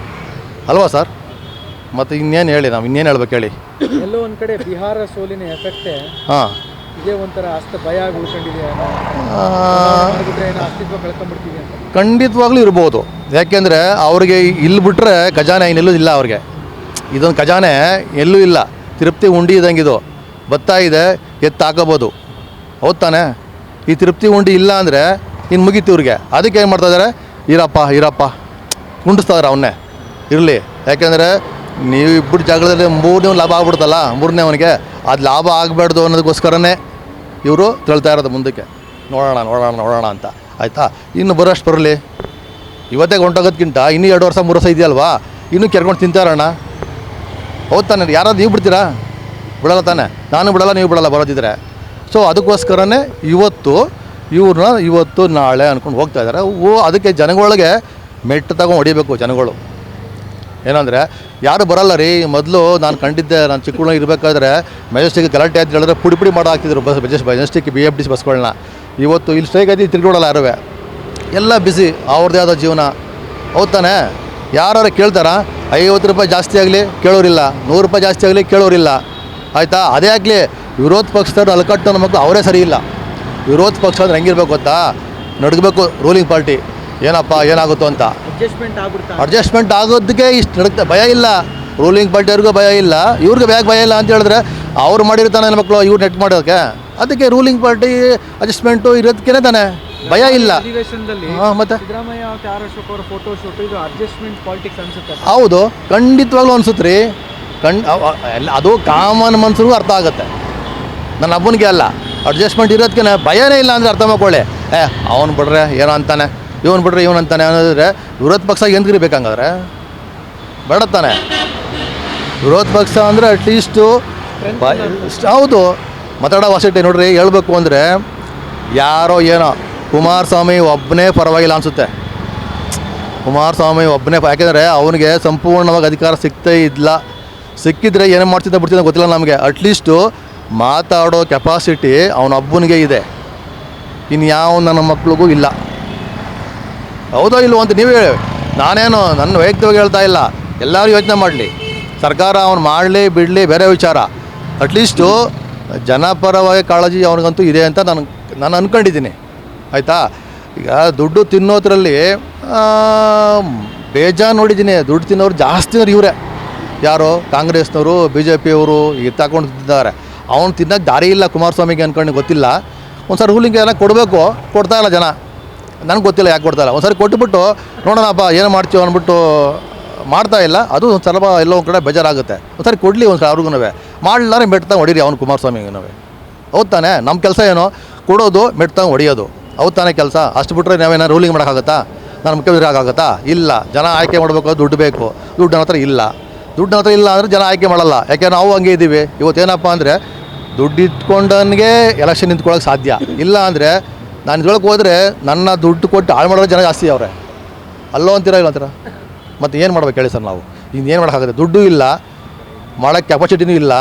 ಅಲ್ವಾ ಸರ್? ಮತ್ತು ಇನ್ನೇನು ಹೇಳಿ, ನಾವು ಇನ್ನೇನು ಹೇಳ್ಬೇಕು ಹೇಳಿ? ಎಲ್ಲೋ ಒಂದು ಕಡೆ ಬಿಹಾರ ಸೋಲಿನ ಎಫೆಕ್ಟೇ ಹಾಂ, ಇದೇ ಒಂಥರ ಭಯ ಉಳ್ಕೊಂಡಿದೆ, ಅಸ್ತಿತ್ವ ಕಳ್ಕೊಂಡ್ಬಿಡ್ತೀವಿ ಅಂತ. ಖಂಡಿತವಾಗ್ಲೂ ಇರ್ಬೋದು. ಯಾಕೆಂದರೆ ಅವ್ರಿಗೆ ಇಲ್ಲಿ ಬಿಟ್ಟರೆ ಖಜಾನೆ ಇನ್ನೆಲ್ಲೂ ಇಲ್ಲ ಅವ್ರಿಗೆ. ಇದೊಂದು ಖಜಾನೆ ಎಲ್ಲೂ ಇಲ್ಲ. ತಿರುಪ್ತಿ ಉಂಡಿ ಇದ್ದಂಗಿದು, ಭತ್ತ ಇದೆ, ಎತ್ತು ಹಾಕೋಬೋದು, ಹೌದು ತಾನೆ? ಈ ತಿರುಪ್ತಿ ಉಂಡಿ ಇಲ್ಲ ಅಂದರೆ ಇನ್ನು ಮುಗೀತು ಇವ್ರಿಗೆ. ಅದಕ್ಕೆ ಏನು ಮಾಡ್ತಾಯಿದ್ದಾರೆ? ಇರಪ್ಪ ಕುಂಡಿಸ್ತಾರೆ ಅವನ್ನೇ, ಇರಲಿ. ಯಾಕೆಂದರೆ ನೀವು ಇಬ್ಬರು ಜಾಗದಲ್ಲಿ 3ನೇ ಲಾಭ ಆಗ್ಬಿಡ್ತಲ್ಲ, 3ನೇವನಿಗೆ ಅದು ಲಾಭ ಆಗಬಾರ್ದು ಅನ್ನೋದಕ್ಕೋಸ್ಕರನೇ ಇವರು ತಿಳ್ತಾ ಇರೋದು ಮುಂದಕ್ಕೆ. ನೋಡೋಣ ಅಂತ, ಆಯಿತಾ. ಇನ್ನು ಬರೋಷ್ಟು ಬರಲಿ. ಇವತ್ತೇ ಹೊಂಟೋಗೋದ್ಕಿಂತ ಇನ್ನೂ 2 ವರ್ಷ 3 ವರ್ಷ ಇದೆಯಲ್ವಾ, ಇನ್ನೂ ಕೆರ್ಕೊಂಡು ತಿಂತಾರಣ್ಣ, ಹೌದು ತಾನೆ? ಯಾರಾದ್ರು ನೀವು ಬಿಡ್ತೀರಾ? ಬಿಡಲ್ಲ ತಾನೆ. ನಾನು ಬಿಡಲ್ಲ, ನೀವು ಬಿಡಲ್ಲ ಬರೋದಿದ್ರೆ. ಸೊ ಅದಕ್ಕೋಸ್ಕರನೇ ಇವತ್ತು ನಾಳೆ ಅಂದ್ಕೊಂಡು ಹೋಗ್ತಾ ಇದ್ದಾರೆ. ಅದಕ್ಕೆ ಜನಗಳಿಗೆ ಮೆಟ್ಟು ತಗೊಂಡು ಹೊಡಿಬೇಕು ಜನಗಳು. ಏನಂದರೆ ಯಾರು ಬರಲ್ಲ ರೀ. ಮೊದಲು ನಾನು ಕಂಡಿದ್ದೆ, ನಾನು ಚಿಕ್ಕ ಹುಡುಗ ಇರಬೇಕಾದ್ರೆ ಮೆಜೆಸ್ಟಿಕ್ ಗಲಾಟೆ ಅಂತ ಹೇಳಿದ್ರೆ ಪುಡಿ ಮಾಡಿ ಹಾಕ್ತಿದ್ರು ಮೆಜೆಸ್ಟಿಕ್ BFTC ಬಸ್ಗಳನ್ನ. ಇವತ್ತು ಇಲ್ಲಿ ಸ್ಟ್ರೈಕ್ ಆಯ್ತು, ತಿರ್ಗಿಡಲ್ಲ ಯಾರು, ಎಲ್ಲ ಬಿಸಿ, ಅವ್ರದ್ದೇ ಆದ ಜೀವನ, ಹೌದು ತಾನೆ? ಯಾರು ಕೇಳ್ತಾರಾ? 50 ರೂಪಾಯಿ ಜಾಸ್ತಿ ಆಗಲಿ ಕೇಳೋರಿಲ್ಲ, 100 ರೂಪಾಯಿ ಜಾಸ್ತಿ ಆಗಲಿ ಕೇಳೋರಿಲ್ಲ, ಆಯಿತಾ. ಅದೇ ಆಗಲಿ ವಿರೋಧ ಪಕ್ಷದವ್ರು ಅಲ್ಕಟ್ಟು ನಮ್ಮ ಮಕ್ಕಳು ಅವರೇ ಸರಿ ಇಲ್ಲ. ವಿರೋಧ ಪಕ್ಷ ಅಂದ್ರೆ ಹೆಂಗಿರ್ಬೇಕು ಗೊತ್ತಾ? ನಡ್ಗಬೇಕು ರೂಲಿಂಗ್ ಪಾರ್ಟಿ, ಏನಪ್ಪ ಏನಾಗುತ್ತೋ ಅಂತ ಅಡ್ಜಸ್ಟ್ಮೆಂಟ್ ಆಗೋದಕ್ಕೆ ಇಷ್ಟು ನಡುತ್ತೆ. ಭಯ ಇಲ್ಲ ರೂಲಿಂಗ್ ಪಾರ್ಟಿಯವ್ರಿಗೂ, ಭಯ ಇಲ್ಲ ಇವ್ರಿಗೆ. ಭಯ ಇಲ್ಲ ಅಂತ ಹೇಳಿದ್ರೆ ಅವ್ರು ಮಾಡಿರ್ತಾನೆ ನನ್ನ ಮಕ್ಕಳು, ಇವ್ರು ನೆಟ್ ಮಾಡೋದಕ್ಕೆ. ಅದಕ್ಕೆ ರೂಲಿಂಗ್ ಪಾರ್ಟಿ ಅಡ್ಜಸ್ಟ್ಮೆಂಟು ಇರೋದಕ್ಕೇ ತಾನೆ, ಭಯ ಇಲ್ಲ. ಮತ್ತೆ ಹೌದು, ಖಂಡಿತವಾಗ್ಲೂ ಅನ್ಸುತ್ತೆ ರೀ. ಅದು ಕಾಮನ್ ಮನ್ಸರಿಗೂ ಅರ್ಥ ಆಗುತ್ತೆ. ನನ್ನ ಹಬ್ಬನಿಗೆ ಅಲ್ಲ, ಅಡ್ಜಸ್ಟ್ಮೆಂಟ್ ಇರೋದಕ್ಕೆ ಭಯನೇ ಇಲ್ಲ ಅಂದರೆ ಅರ್ಥ ಮಾಡ್ಕೊಳ್ಳಿ. ಅವನು ಬಿಡ್ರೆ ಏನೋ ಅಂತಾನೆ, ಇವನು ಬಿಡ್ರೆ ಇವನು ಅಂತಾನೆ ಅನ್ನೋದ್ರೆ ವಿರೋಧ ಪಕ್ಷ ಎಂದಿರ್ಬೇಕಂಗಾದ್ರೆ ಬೇಡ ತಾನೆ. ವಿರೋಧ ಪಕ್ಷ ಅಂದರೆ ಅಟ್ಲೀಸ್ಟು ಹೌದು ಮಾತಾಡೋ ವಾಸಿಟಿ ನೋಡ್ರಿ. ಹೇಳ್ಬೇಕು ಅಂದರೆ ಯಾರೋ ಏನೋ ಕುಮಾರಸ್ವಾಮಿ ಒಬ್ಬನೇ ಪರವಾಗಿಲ್ಲ ಅನಿಸುತ್ತೆ. ಕುಮಾರಸ್ವಾಮಿ ಒಬ್ಬನೇ, ಯಾಕೆಂದರೆ ಅವನಿಗೆ ಸಂಪೂರ್ಣವಾಗಿ ಅಧಿಕಾರ ಸಿಗ್ತೇ ಇಲ್ಲ. ಸಿಕ್ಕಿದ್ರೆ ಏನು ಮಾಡ್ತಿದ್ದ ಬಿಡ್ತಿದ್ದ ಗೊತ್ತಿಲ್ಲ ನಮಗೆ. ಅಟ್ಲೀಸ್ಟು ಮಾತಾಡೋ ಕೆಪಾಸಿಟಿ ಅವನೊಬ್ಬನಿಗೆ ಇದೆ, ಇನ್ಯಾವ ನನ್ನ ಮಕ್ಳಿಗೂ ಇಲ್ಲ. ಹೌದೋ ಇಲ್ವೋ ಅಂತ ನೀವೇ ಹೇಳಿ. ನಾನೇನು ನನ್ನ ವೈಯಕ್ತಿಕವಾಗಿ ಹೇಳ್ತಾ ಇಲ್ಲ, ಎಲ್ಲರೂ ಯೋಚನೆ ಮಾಡಲಿ. ಸರ್ಕಾರ ಅವನು ಮಾಡಲಿ ಬಿಡಲಿ ಬೇರೆ ವಿಚಾರ. ಅಟ್ಲೀಸ್ಟು ಜನಪರವಾಗಿ ಕಾಳಜಿ ಅವನಿಗಂತೂ ಇದೆ ಅಂತ ನಾನು ಅಂದ್ಕೊಂಡಿದ್ದೀನಿ, ಆಯಿತಾ. ಈಗ ದುಡ್ಡು ತಿನ್ನೋದ್ರಲ್ಲಿ ಬೇಜಾರು ನೋಡಿದ್ದೀನಿ. ದುಡ್ಡು ತಿನ್ನೋರು ಜಾಸ್ತಿ ಇವರೇ. ಯಾರು? ಕಾಂಗ್ರೆಸ್ನವರು, BJPಯವರು ತಗೊಂಡು ತಿಂತಿದ್ದಾರೆ. ಅವನು ತಿನ್ನೋಕ್ಕೆ ದಾರಿ ಇಲ್ಲ ಕುಮಾರಸ್ವಾಮಿಗೆ ಅಂದ್ಕೊಂಡು ಗೊತ್ತಿಲ್ಲ. ಒಂದು ಸಾರಿ ರೂಲಿಂಗ್ ಎಲ್ಲ ಕೊಡಬೇಕು, ಕೊಡ್ತಾಯಿಲ್ಲ ಜನ. ನನಗೆ ಗೊತ್ತಿಲ್ಲ ಯಾಕೆ ಕೊಡ್ತಾಯಿಲ್ಲ. ಒಂದು ಸಾರಿ ಕೊಟ್ಟುಬಿಟ್ಟು ನೋಡೋಣಪ್ಪ ಏನು ಮಾಡ್ತೀವಿ ಅಂದ್ಬಿಟ್ಟು ಮಾಡ್ತಾಯಿಲ್ಲ. ಅದು ಒಂದು ಸ್ವಲ್ಪ ಎಲ್ಲೋ ಒಂದು ಕಡೆ ಬೇಜಾರಾಗುತ್ತೆ. ಒಂದು ಸಾರಿ ಕೊಡಲಿ ಒಂದು ಸಾರಿ ಅವ್ರಿಗೂ. ಮಾಡಲಾರೆ ಮೆಟ್ತಾ ಹೊಡೀರಿ ಅವ್ನು ಕುಮಾರಸ್ವಾಮಿಗೂ. ಹೌದು ತಾನೆ? ನಮ್ಮ ಕೆಲಸ ಏನು? ಕೊಡೋದು, ಮೆಟ್ತಾ ಹೊಡಿಯೋದು, ಹೌದು ತಾನೇ ಕೆಲಸ. ಅಷ್ಟು ಬಿಟ್ಟರೆ ನಾವೇನಾರು ರೂಲಿಂಗ್ ಮಾಡೋಕ್ಕಾಗತ್ತಾ? ನಾನು ಮುಖ್ಯಮಂತ್ರಿ ಆಗೋಗತ್ತಾ? ಇಲ್ಲ. ಜನ ಆಯ್ಕೆ ಮಾಡಬೇಕು, ದುಡ್ಡು ಬೇಕು. ದುಡ್ಡು ನನ್ನ ಹತ್ರ ಇಲ್ಲ. ದುಡ್ಡು ನನ್ನ ಹತ್ರ ಇಲ್ಲ ಅಂದರೆ ಜನ ಆಯ್ಕೆ ಮಾಡಲ್ಲ. ಯಾಕೆ ನಾವು ಹಂಗೆ ಇದ್ದೀವಿ. ಇವತ್ತೇನಪ್ಪ ಅಂದರೆ ದುಡ್ಡು ಇಟ್ಕೊಂಡವನಿಗೆ ಎಲೆಕ್ಷನ್ ನಿಂತ್ಕೊಳ್ಳೋಕೆ ಸಾಧ್ಯ ಇಲ್ಲ. ಅಂದರೆ ನಾನು ಇದ್ರೊಳಗೆ ಹೋದರೆ ನನ್ನ ದುಡ್ಡು ಕೊಟ್ಟು ಹಾಳು ಮಾಡೋದು ಜನ ಜಾಸ್ತಿ ಅವರೇ. ಅಲ್ಲೋ ಅಂತೀರ ಇಲ್ಲ ಅಂತೀರ? ಮತ್ತು ಏನು ಮಾಡ್ಬೇಕು ಹೇಳಿ ಸರ್ ನಾವು? ಇನ್ನೇನು ಮಾಡೋಕ್ಕಾಗುತ್ತೆ? ದುಡ್ಡು ಇಲ್ಲ, ಮಾಡೋಕ್ಕೆ ಕೆಪಾಸಿಟಿನೂ ಇಲ್ಲ.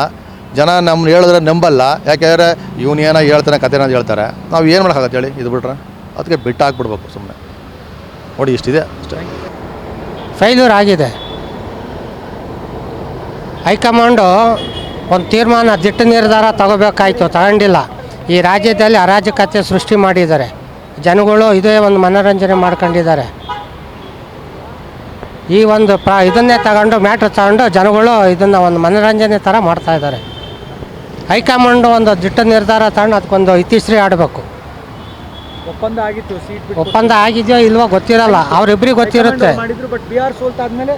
ಜನ ನಮ್ಮನ್ನ ಹೇಳಿದ್ರೆ ನಂಬಲ್ಲ. ಯಾಕೆಂದರೆ ಇವನು ಏನೋ ಹೇಳ್ತಾನೆ, ಕಥೆನ ಹೇಳ್ತಾರೆ. ನಾವು ಏನು ಮಾಡೋಕ್ಕಾಗತ್ತೆ ಹೇಳಿ? ಇದು ಬಿಟ್ರೆ ಅದಕ್ಕೆ ಬಿಟ್ಟು ಹಾಕ್ಬಿಡ್ಬೇಕು ಸುಮ್ಮನೆ. ನೋಡಿ ಇಷ್ಟಿದೆ ಅಷ್ಟೇ. ಫೈಲ್ಯೂರ್ ಆಗಿದೆ. ಹೈಕಮಾಂಡು ಒಂದು ತೀರ್ಮಾನ, ದಿಟ್ಟ ನಿರ್ಧಾರ ತಗೋಬೇಕಾಯ್ತು, ತಗೊಂಡಿಲ್ಲ. ಈ ರಾಜ್ಯದಲ್ಲಿ ಅರಾಜಕತೆ ಸೃಷ್ಟಿ ಮಾಡಿದ್ದಾರೆ. ಜನಗಳು ಇದೇ ಒಂದು ಮನೋರಂಜನೆ ಮಾಡ್ಕೊಂಡಿದ್ದಾರೆ. ಈ ಒಂದು ಇದನ್ನೇ ತಗೊಂಡು ಮ್ಯಾಟ್ರ್ ತಗೊಂಡು ಜನಗಳು ಇದನ್ನು ಒಂದು ಮನೋರಂಜನೆ ಥರ ಮಾಡ್ತಾಯಿದ್ದಾರೆ. ಹೈಕಮಾಂಡ್ ಒಂದು ದಿಟ್ಟ ನಿರ್ಧಾರ ತಗೊಂಡು ಅದಕ್ಕೊಂದು ಇತಿಶ್ರೀ ಆಡಬೇಕು. ಒಪ್ಪಂದ ಆಗಿತ್ತು, ಸೀಟ್ ಬಿಟ್ಟು ಒಪ್ಪಂದ ಆಗಿದೆಯೋ ಇಲ್ವೋ ಗೊತ್ತಿರಲ್ಲ, ಅವರಿಬ್ಬರಿಗೆ ಗೊತ್ತಿರುತ್ತೆ. ಮಾಡಿದ್ರು. ಬಟ್ ಬಿಹಾರ್ ಸೋಲ್ತಾದ್ಮೇಲೆ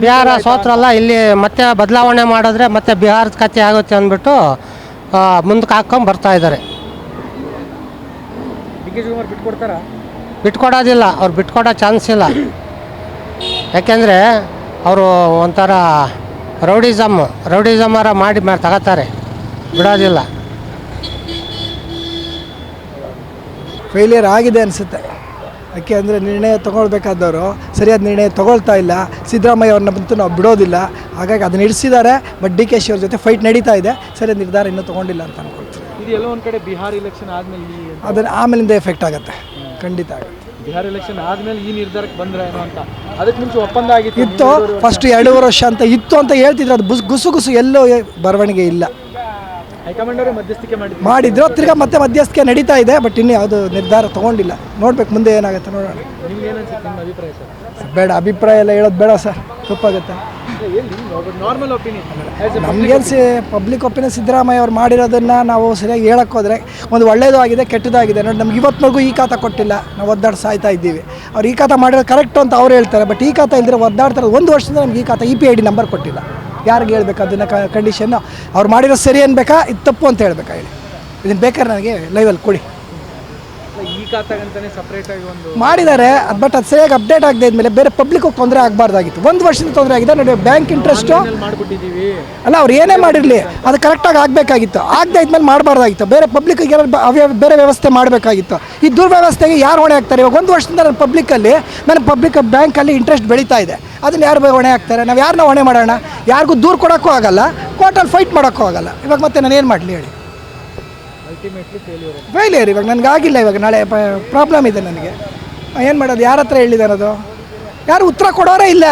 ಬಿಹಾರ ಸೋತ್ರಲ್ಲ, ಇಲ್ಲಿ ಮತ್ತೆ ಬದಲಾವಣೆ ಮಾಡಿದ್ರೆ ಮತ್ತೆ ಬಿಹಾರದ ಕಥೆ ಆಗುತ್ತೆ ಅಂದ್ಬಿಟ್ಟು ಮುಂದಕ್ಕೆ ಹಾಕ್ಕೊಂಡು ಬರ್ತಾ ಇದ್ದಾರೆ. ಡಿ.ಕೆ. ಶಿವಕುಮಾರ್ ಬಿಟ್ಕೊಡ್ತಾರಾ? ಬಿಟ್ಕೊಡೋದಿಲ್ಲ, ಅವ್ರು ಬಿಟ್ಕೊಡೋ ಚಾನ್ಸ್ ಇಲ್ಲ. ಯಾಕೆಂದರೆ ಅವರು ಒಂಥರ ರೌಡಿಸಮ್ಮರ ಮಾಡಿ ತಗೋತಾರೆ, ಬಿಡೋದಿಲ್ಲ. ಫೇಲಿಯರ್ ಆಗಿದೆ ಅನಿಸುತ್ತೆ. ಯಾಕೆ ಅಂದರೆ ನಿರ್ಣಯ ತೊಗೊಳ್ಬೇಕಾದವರು ಸರಿಯಾದ ನಿರ್ಣಯ ತೊಗೊಳ್ತಾ ಇಲ್ಲ. ಸಿದ್ದರಾಮಯ್ಯ ಅವ್ರನ್ನಂತೂ ನಾವು ಬಿಡೋದಿಲ್ಲ, ಹಾಗಾಗಿ ಅದನ್ನ ಇಡಿಸಿದ್ದಾರೆ. ಬಟ್ ಡಿ.ಕೆ. ಶಿ ಅವ್ರ ಜೊತೆ ಫೈಟ್ ನಡೀತಾ ಇದೆ, ಸರಿಯಾದ ನಿರ್ಧಾರ ಇನ್ನೂ ತೊಗೊಂಡಿಲ್ಲ ಅಂತ ಅನ್ಕೊಳ್ತೀನಿ. ಇದು ಎಲ್ಲೋ ಒಂದು ಕಡೆ ಬಿಹಾರ್ ಎಲೆಕ್ಷನ್ ಆದಮೇಲೆ ಅದನ್ನು ಆಮೇಲಿಂದ ಎಫೆಕ್ಟ್ ಆಗುತ್ತೆ, ಖಂಡಿತ ಆಗುತ್ತೆ. ಬಿಹಾರ್ ಎಲೆಕ್ಷನ್ ಆದಮೇಲೆ ಈ ನಿರ್ಧಾರಕ್ಕೆ ಬಂದ್ರೆ ಏನೋ ಅಂತ. ಅದಕ್ಕೆ ಮುಂಚೆ ಒಪ್ಪಂದ ಇತ್ತು, ಫಸ್ಟ್ 2 ವರ್ಷ ಅಂತ ಇತ್ತು ಅಂತ ಹೇಳ್ತಿದ್ರು. ಅದು ಗುಸು ಎಲ್ಲೋ ಬರವಣಿಗೆ ಇಲ್ಲ. ಹೈಕಮಾಂಡ್ ಅವರೇ ಮಧ್ಯಸ್ಥಿಕೆ ಮಾಡಿದ್ರು, ತಿರ್ಗಾ ಮತ್ತೆ ಮಧ್ಯಸ್ಥಿಕೆ ನಡೀತಾ ಇದೆ. ಬಟ್ ಇನ್ನೂ ಯಾವುದು ನಿರ್ಧಾರ ತೊಗೊಂಡಿಲ್ಲ, ನೋಡ್ಬೇಕು ಮುಂದೆ ಏನಾಗುತ್ತೆ ನೋಡೋಣ. ನಿಮ್ಗೆ ಏನು ಅನ್ಸುತ್ತೆ, ನಿಮ್ಮ ಅಭಿಪ್ರಾಯ ಸರ್? ಬೇಡ, ಅಭಿಪ್ರಾಯ ಎಲ್ಲ ಹೇಳೋದು ಬೇಡ ಸರ್, ತಪ್ಪಾಗುತ್ತೆ. ನಾರ್ಮಲ್ ಒಪಿನಿಯನ್ ನಮಗೆ ಪಬ್ಲಿಕ್ ಒಪಿನಿಯನ್ ಸಿದ್ದರಾಮಯ್ಯ ಅವ್ರು ಮಾಡಿರೋದನ್ನು ನಾವು ಸರಿಯಾಗಿ ಹೇಳೋಕ್ಕೋದ್ರೆ ಒಂದು ಒಳ್ಳೆಯದು ಆಗಿದೆ, ಕೆಟ್ಟದ್ದು ಆಗಿದೆ. ನೋಡಿ, ನಮ್ಗೆ ಇವತ್ತಿನವರೆಗೂ ಈ ಖಾತ ಕೊಟ್ಟಿಲ್ಲ, ನಾವು ಒದ್ದಾಡಿ ಸಾಯ್ತಾ ಇದ್ದೀವಿ. ಅವ್ರು ಈ ಖಾತ ಮಾಡಿರೋದು ಕರೆಕ್ಟು ಅಂತ ಅವ್ರು ಹೇಳ್ತಾರೆ. ಬಟ್ ಈ ಖಾತ ಇಲ್ಲದ್ರೆ ಒದ್ದಾಡ್ತಾರೆ. 1 ವರ್ಷದಿಂದ ನಮ್ಗೆ ಈ ಖಾತ EPID ನಂಬರ್ ಕೊಟ್ಟಿಲ್ಲ. ಯಾರಿಗೆ ಹೇಳ್ಬೇಕು ಅದನ್ನು ಕಂಡೀಷನ್ನು? ಅವ್ರು ಮಾಡಿರೋ ಸರಿ ಅನ್ಬೇಕಾ, ಇದು ತಪ್ಪು ಅಂತ ಹೇಳ್ಬೇಕಾ ಹೇಳಿ? ಇದನ್ನು ಬೇಕಾದ್ರೆ ನನಗೆ ಲೈವಲ್ಲಿ ಕೊಡಿ. ಈ ಖಾತಾಗಂತಾನೆ ಸಪ್ರೇಟ್ ಆಗಿ ಒಂದು ಮಾಡಿದ್ದಾರೆ. ಬಟ್ ಅದು ಸರಿಯಾಗಿ ಅಪ್ಡೇಟ್ ಆಗದೆ ಇದ್ಮೇಲೆ ಬೇರೆ ಪಬ್ಲಿಕ್ಗೆ ತೊಂದರೆ ಆಗಬಾರ್ದಾಗಿತ್ತು. 1 ವರ್ಷದಿಂದ ತೊಂದರೆ ಆಗಿದೆ. ನೋಡಿ, ಬ್ಯಾಂಕ್ ಇಂಟ್ರೆಸ್ಟು ಮಾಡಿಬಿಟ್ಟಿದ್ದೀವಿ ಅಲ್ಲ, ಅವ್ರು ಏನೇ ಮಾಡಿರಲಿ ಅದು ಕರೆಕ್ಟಾಗಿ ಆಗಬೇಕಾಗಿತ್ತು. ಆಗದೆ ಇದ್ಮೇಲೆ ಮಾಡಬಾರ್ದಾಗಿತ್ತು. ಬೇರೆ ಪಬ್ಲಿಕ್ಕಿಗೆ ಬೇರೆ ವ್ಯವಸ್ಥೆ ಮಾಡಬೇಕಾಗಿತ್ತು. ಈ ದುರ್ವ್ಯವಸ್ಥೆಗೆ ಯಾರು ಹೊಣೆ ಆಗ್ತಾರೆ? ಇವಾಗ 1 ವರ್ಷದಿಂದ ನನ್ನ ಪಬ್ಲಿಕ್ ಬ್ಯಾಂಕಲ್ಲಿ ಇಂಟ್ರೆಸ್ಟ್ ಬೆಳೀತಾ ಇದೆ. ಅದನ್ನು ಯಾರು ಹೊಣೆ ಹಾಕ್ತಾರೆ? ನಾವು ಯಾರನ್ನ ಹೊಣೆ ಮಾಡೋಣ? ಯಾರಿಗೂ ದೂರು ಕೊಡೋಕ್ಕೂ ಆಗಲ್ಲ, ಕೋರ್ಟಲ್ಲಿ ಫೈಟ್ ಮಾಡೋಕ್ಕೂ ಆಗಲ್ಲ. ಇವಾಗ ಮತ್ತೆ ನಾನು ಏನು ಮಾಡಲಿ ಹೇಳಿ? ಅಲ್ಟಿಮೇಟ್ಲಿ ಫೇಲಿಯರ್ ಇವಾಗ ನನಗಾಗಿಲ್ಲ. ಇವಾಗ ನಾಳೆ ಪ್ರಾಬ್ಲಮ್ ಇದೆ ನನಗೆ, ಏನು ಮಾಡೋದು? ಯಾರ ಹತ್ರ ಹೇಳಿದ್ದಾರೆ? ಅದು ಯಾರು ಉತ್ತರ ಕೊಡೋರೇ ಇಲ್ಲ.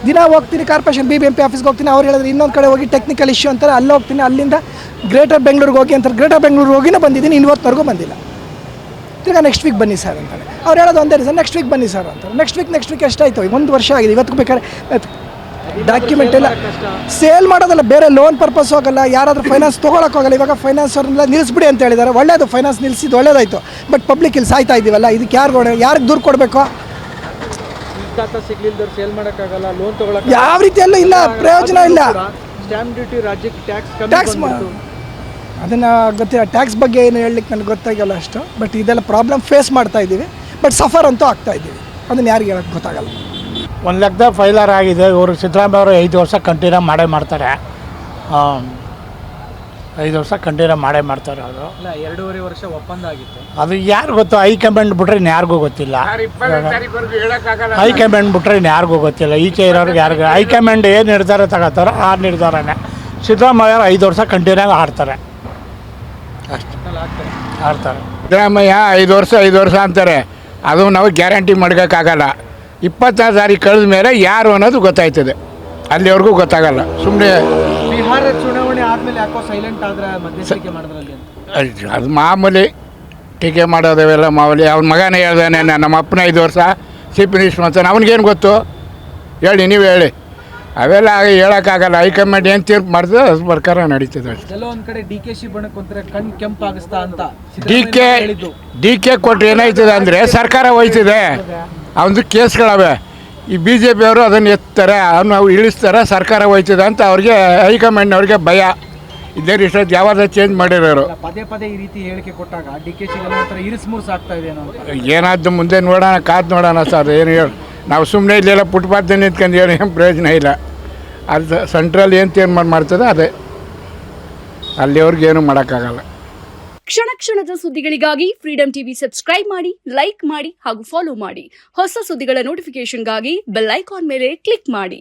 ದಿನ ಹೋಗ್ತೀನಿ ಕಾರ್ಪೊರೇಷನ್ BBMP ಆಫೀಸ್ಗೆ ಹೋಗ್ತೀನಿ, ಅವ್ರು ಹೇಳಿದ್ರೆ ಇನ್ನೊಂದು ಕಡೆ ಹೋಗಿ ಟೆಕ್ನಿಕಲ್ ಇಶ್ಯೂ ಅಂತಾರೆ, ಅಲ್ಲಿ ಹೋಗ್ತೀನಿ. ಅಲ್ಲಿಂದ ಗ್ರೇಟರ್ ಬೆಂಗಳೂರಿಗೆ ಹೋಗಿ ಅಂತಾರೆ. ಗ್ರೇಟರ್ ಬೆಂಗಳೂರಿಗೆ ಹೋಗಿನೇ ಬಂದಿದ್ದೀನಿ, ಇವತ್ತವರೆಗೂ ಬಂದಿಲ್ಲ. ತಿರ್ಗಾ ನೆಕ್ಸ್ಟ್ ವೀಕ್ ಬನ್ನಿ ಸರ್ ಅಂತಾರೆ. ಅವ್ರು ಹೇಳೋದು ಒಂದೇ ರೀಸನ್, ನೆಕ್ಸ್ಟ್ ವೀಕ್ ಬನ್ನಿ ಸರ್ ಅಂತಾರೆ. ನೆಕ್ಸ್ಟ್ ವೀಕ್ ಎಷ್ಟಾಯಿತು? 1 ವರ್ಷ ಆಗಿದೆ. ಇವತ್ತು ಬೇಕಾದ್ರೆ ಡಾಕ್ಯುಮೆಂಟ್ ಎಲ್ಲ ಸೇಲ್ ಮಾಡೋದಲ್ಲ, ಬೇರೆ ಲೋನ್ ಪರ್ಪಸ್ ಹೋಗಲ್ಲ, ಯಾರಾದರೂ ಫೈನಾನ್ಸ್ ತೊಗೊಳಕ್ಕೋಗಲ್ಲ. ಇವಾಗ ಫೈನಾನ್ಸ್ ಅವ್ರನ್ನೆಲ್ಲ ನಿಲ್ಲಿಸ್ಬಿಡಿ ಅಂತ ಹೇಳಿದ್ದಾರೆ. ಒಳ್ಳೇದು, ಫೈನಾನ್ಸ್ ನಿಲ್ಲಿಸಿದ್ದು ಒಳ್ಳೇದಾಯಿತು. ಬಟ್ ಪಬ್ಲಿಕ್ ಇಲ್ಲಿ ಸಾಯ್ತಾ ಇದ್ದೀವಲ್ಲ, ಇದಕ್ಕೆ ಯಾರಿಗೆ ದೂರು ಕೊಡಬೇಕು? ಖಾತಾ ಸಿಗ್ಲಿಲ್ದವ್ರು ಸೇಲ್ ಮಾಡೋಕ್ಕಾಗಲ್ಲ, ಲೋನ್ ತೊಗೊಳಕ್ಕೆ ಯಾವ ರೀತಿಯಲ್ಲೂ ಇಲ್ಲ, ಪ್ರಯೋಜನ ಇಲ್ಲ. ಸ್ಟ್ಯಾಂಪ್ ಡ್ಯೂಟಿ ರಾಜ್ಯಕ್ಕೆ ಟ್ಯಾಕ್ಸ್ ಅದನ್ನು ಗೊತ್ತಿಲ್ಲ. ಟ್ಯಾಕ್ಸ್ ಬಗ್ಗೆ ಏನು ಹೇಳಲಿಕ್ಕೆ ನನಗೆ ಗೊತ್ತಾಗಲ್ಲ ಅಷ್ಟು. ಬಟ್ ಇದೆಲ್ಲ ಪ್ರಾಬ್ಲಮ್ ಫೇಸ್ ಮಾಡ್ತಾ ಇದ್ದೀವಿ. ಬಟ್ ಸಫರ್ ಅಂತೂ ಆಗ್ತಾ ಇದ್ದೀವಿ. ಅದನ್ನು ಯಾರಿಗೆ ಹೇಳೋಕ್ಕೆ ಗೊತ್ತಾಗಲ್ಲ. ಒಂದು ಲೆಕ್ಕದ ಫೈಲರ್ ಆಗಿದೆ. ಇವರು ಸಿದ್ದರಾಮಯ್ಯ ಅವರು 5 ವರ್ಷ ಕಂಟಿನ್ಯೂ ಮಾಡ್ತಾರೆ. 5 ವರ್ಷ ಕಂಟಿನ್ಯೂ ಮಾಡ್ತಾರೆ. ಅದು 2.5 ವರ್ಷ ಒಪ್ಪಂದ ಆಗಿತ್ತು. ಅದು ಯಾರು ಗೊತ್ತು? ಹೈಕಮಾಂಡ್ ಬಿಟ್ರೆ ಇನ್ಯಾರಿಗೂ ಗೊತ್ತಿಲ್ಲ. ಹೈಕಮಾಂಡ್ ಬಿಟ್ರೆ ಇನ್ಯಾರಿಗೂ ಗೊತ್ತಿಲ್ಲ. ಈಚೆ ಇರೋರಿಗೆ ಯಾರಿಗೂ ಹೈಕಮಾಂಡ್ ಏನು ನಿರ್ಧಾರ ತಗೋತಾರೋ ಆ ನಿರ್ಧಾರನೇ. ಸಿದ್ದರಾಮಯ್ಯ ಅವರು 5 ವರ್ಷ ಕಂಟಿನ್ಯೂ ಆಡ್ತಾರೆ ಅಷ್ಟೇ, ಆಡ್ತಾರೆ. ಸಿದ್ದರಾಮಯ್ಯ 5 ವರ್ಷ ಅಂತಾರೆ. ಅದು ನಾವು ಗ್ಯಾರಂಟಿ ಮಾಡೋಕ್ಕಾಗಲ್ಲ. 26 ತಾರೀಕು ಕಳೆದ ಮೇಲೆ ಯಾರು ಅನ್ನೋದು ಗೊತ್ತಾಯ್ತದೆ, ಅಲ್ಲಿವರೆಗೂ ಗೊತ್ತಾಗಲ್ಲ. ಸುಮ್ಮನೆ ಬಿಹಾರ ಚುನಾವಣೆ ಆದಮೇಲೆ ಯಾಕೋ ಸೈಲೆಂಟ್ ಆದ್ರೆ ಮಧ್ಯಸ್ಥಿಕೆ ಮಾಡಿದ್ರಲ್ಲಿ ಅಂತ. ಅದು ಮಾಮೂಲಿ ಟೀಕೆ ಮಾಡೋದವೆಲ್ಲ ಮಾಮೂಲಿ. ಅವ್ನ ಮಗನೇ ಹೇಳ್ದಾನೆ, ನಮ್ಮ ಅಪ್ಪನ 5 ವರ್ಷ ಚೀಫ್ ಮಿನಿಸ್ಟರ್ ಅಂತಾನೆ. ಅವ್ನಿಗೇನು ಗೊತ್ತು ಹೇಳಿ, ನೀವು ಹೇಳಿ. ಅವೆಲ್ಲ ಹೇಳೋಕ್ಕಾಗಲ್ಲ. ಹೈಕಮಾಂಡ್ ಏನು ತೀರ್ಪು ಮಾಡಿದ್ರೆ ಅದ್ರ ಪ್ರಕಾರ ನಡೀತದೆ ಅಷ್ಟೇ. ಎಲ್ಲೋ ಒಂದು ಕಡೆ DK ಬಣಕ್ಕೊಂತಾರೆ ಕಣ್ಣು ಕೆಂಪಾಗಿಸ್ತಾ ಅಂತ ಡಿ.ಕೆ ಕೊಟ್ಟರೆ ಏನಾಯ್ತದೆ ಅಂದರೆ ಸರ್ಕಾರ ಹೋಯ್ತದೆ, ಅವನದು ಕೇಸ್ಗಳವೆ. ಈ BJP ಅವರು ಅದನ್ನು ಎತ್ತಾರೆ, ಅವನು ಇಳಿಸ್ತಾರೆ, ಸರ್ಕಾರ ಹೋಯ್ತದೆ ಅಂತ ಅವ್ರಿಗೆ ಹೈಕಮಾಂಡ್ನವ್ರಿಗೆ ಭಯ. ಇದೇ ಇಷ್ಟೊತ್ತು ಯಾವಾಗ ಚೇಂಜ್ ಮಾಡಿರೋರು. ಪದೇ ಈ ರೀತಿ ಹೇಳಿಕೆ ಕೊಟ್ಟಾಗ DK ಇರಿಸ್ಮುರ್ಸ್ ಆಗ್ತಾ ಇದೆ ಏನೋ. ಏನಾದ್ದು ಮುಂದೆ ನೋಡೋಣ, ಕಾದು ನೋಡೋಣ ಸರ್. ಏನು ಹೇಳಿ, ನಾವು ಸುಮ್ಮನೆ ಇಲ್ಲೆಲ್ಲ ಫುಟ್ಪಾತ್ ನಿಂತ್ಕೊಂಡು ಏನು ಪ್ರಯೋಜನ ಇಲ್ಲ. ಅದು ಸೆಂಟ್ರಲ್ ಏನು ತೀರ್ಮಾನ ಮಾಡ್ತದೆ ಅದೇ, ಅಲ್ಲಿಯವ್ರಿಗೆ ಏನು ಮಾಡೋಕ್ಕಾಗಲ್ಲ. ಕ್ಷಣದ ಸುದ್ದಿಗಳಿಗಾಗಿ ಫ್ರೀಡಂ ಟಿವಿ ಸಬ್ಸ್ಕ್ರೈಬ್ ಮಾಡಿ, ಲೈಕ್ ಮಾಡಿ ಹಾಗೂ ಫಾಲೋ ಮಾಡಿ. ಹೊಸ ಸುದ್ದಿಗಳ ನೋಟಿಫಿಕೇಶನ್ಗಾಗಿ ಬೆಲ್ ಐಕಾನ್ ಮೇಲೆ ಕ್ಲಿಕ್ ಮಾಡಿ.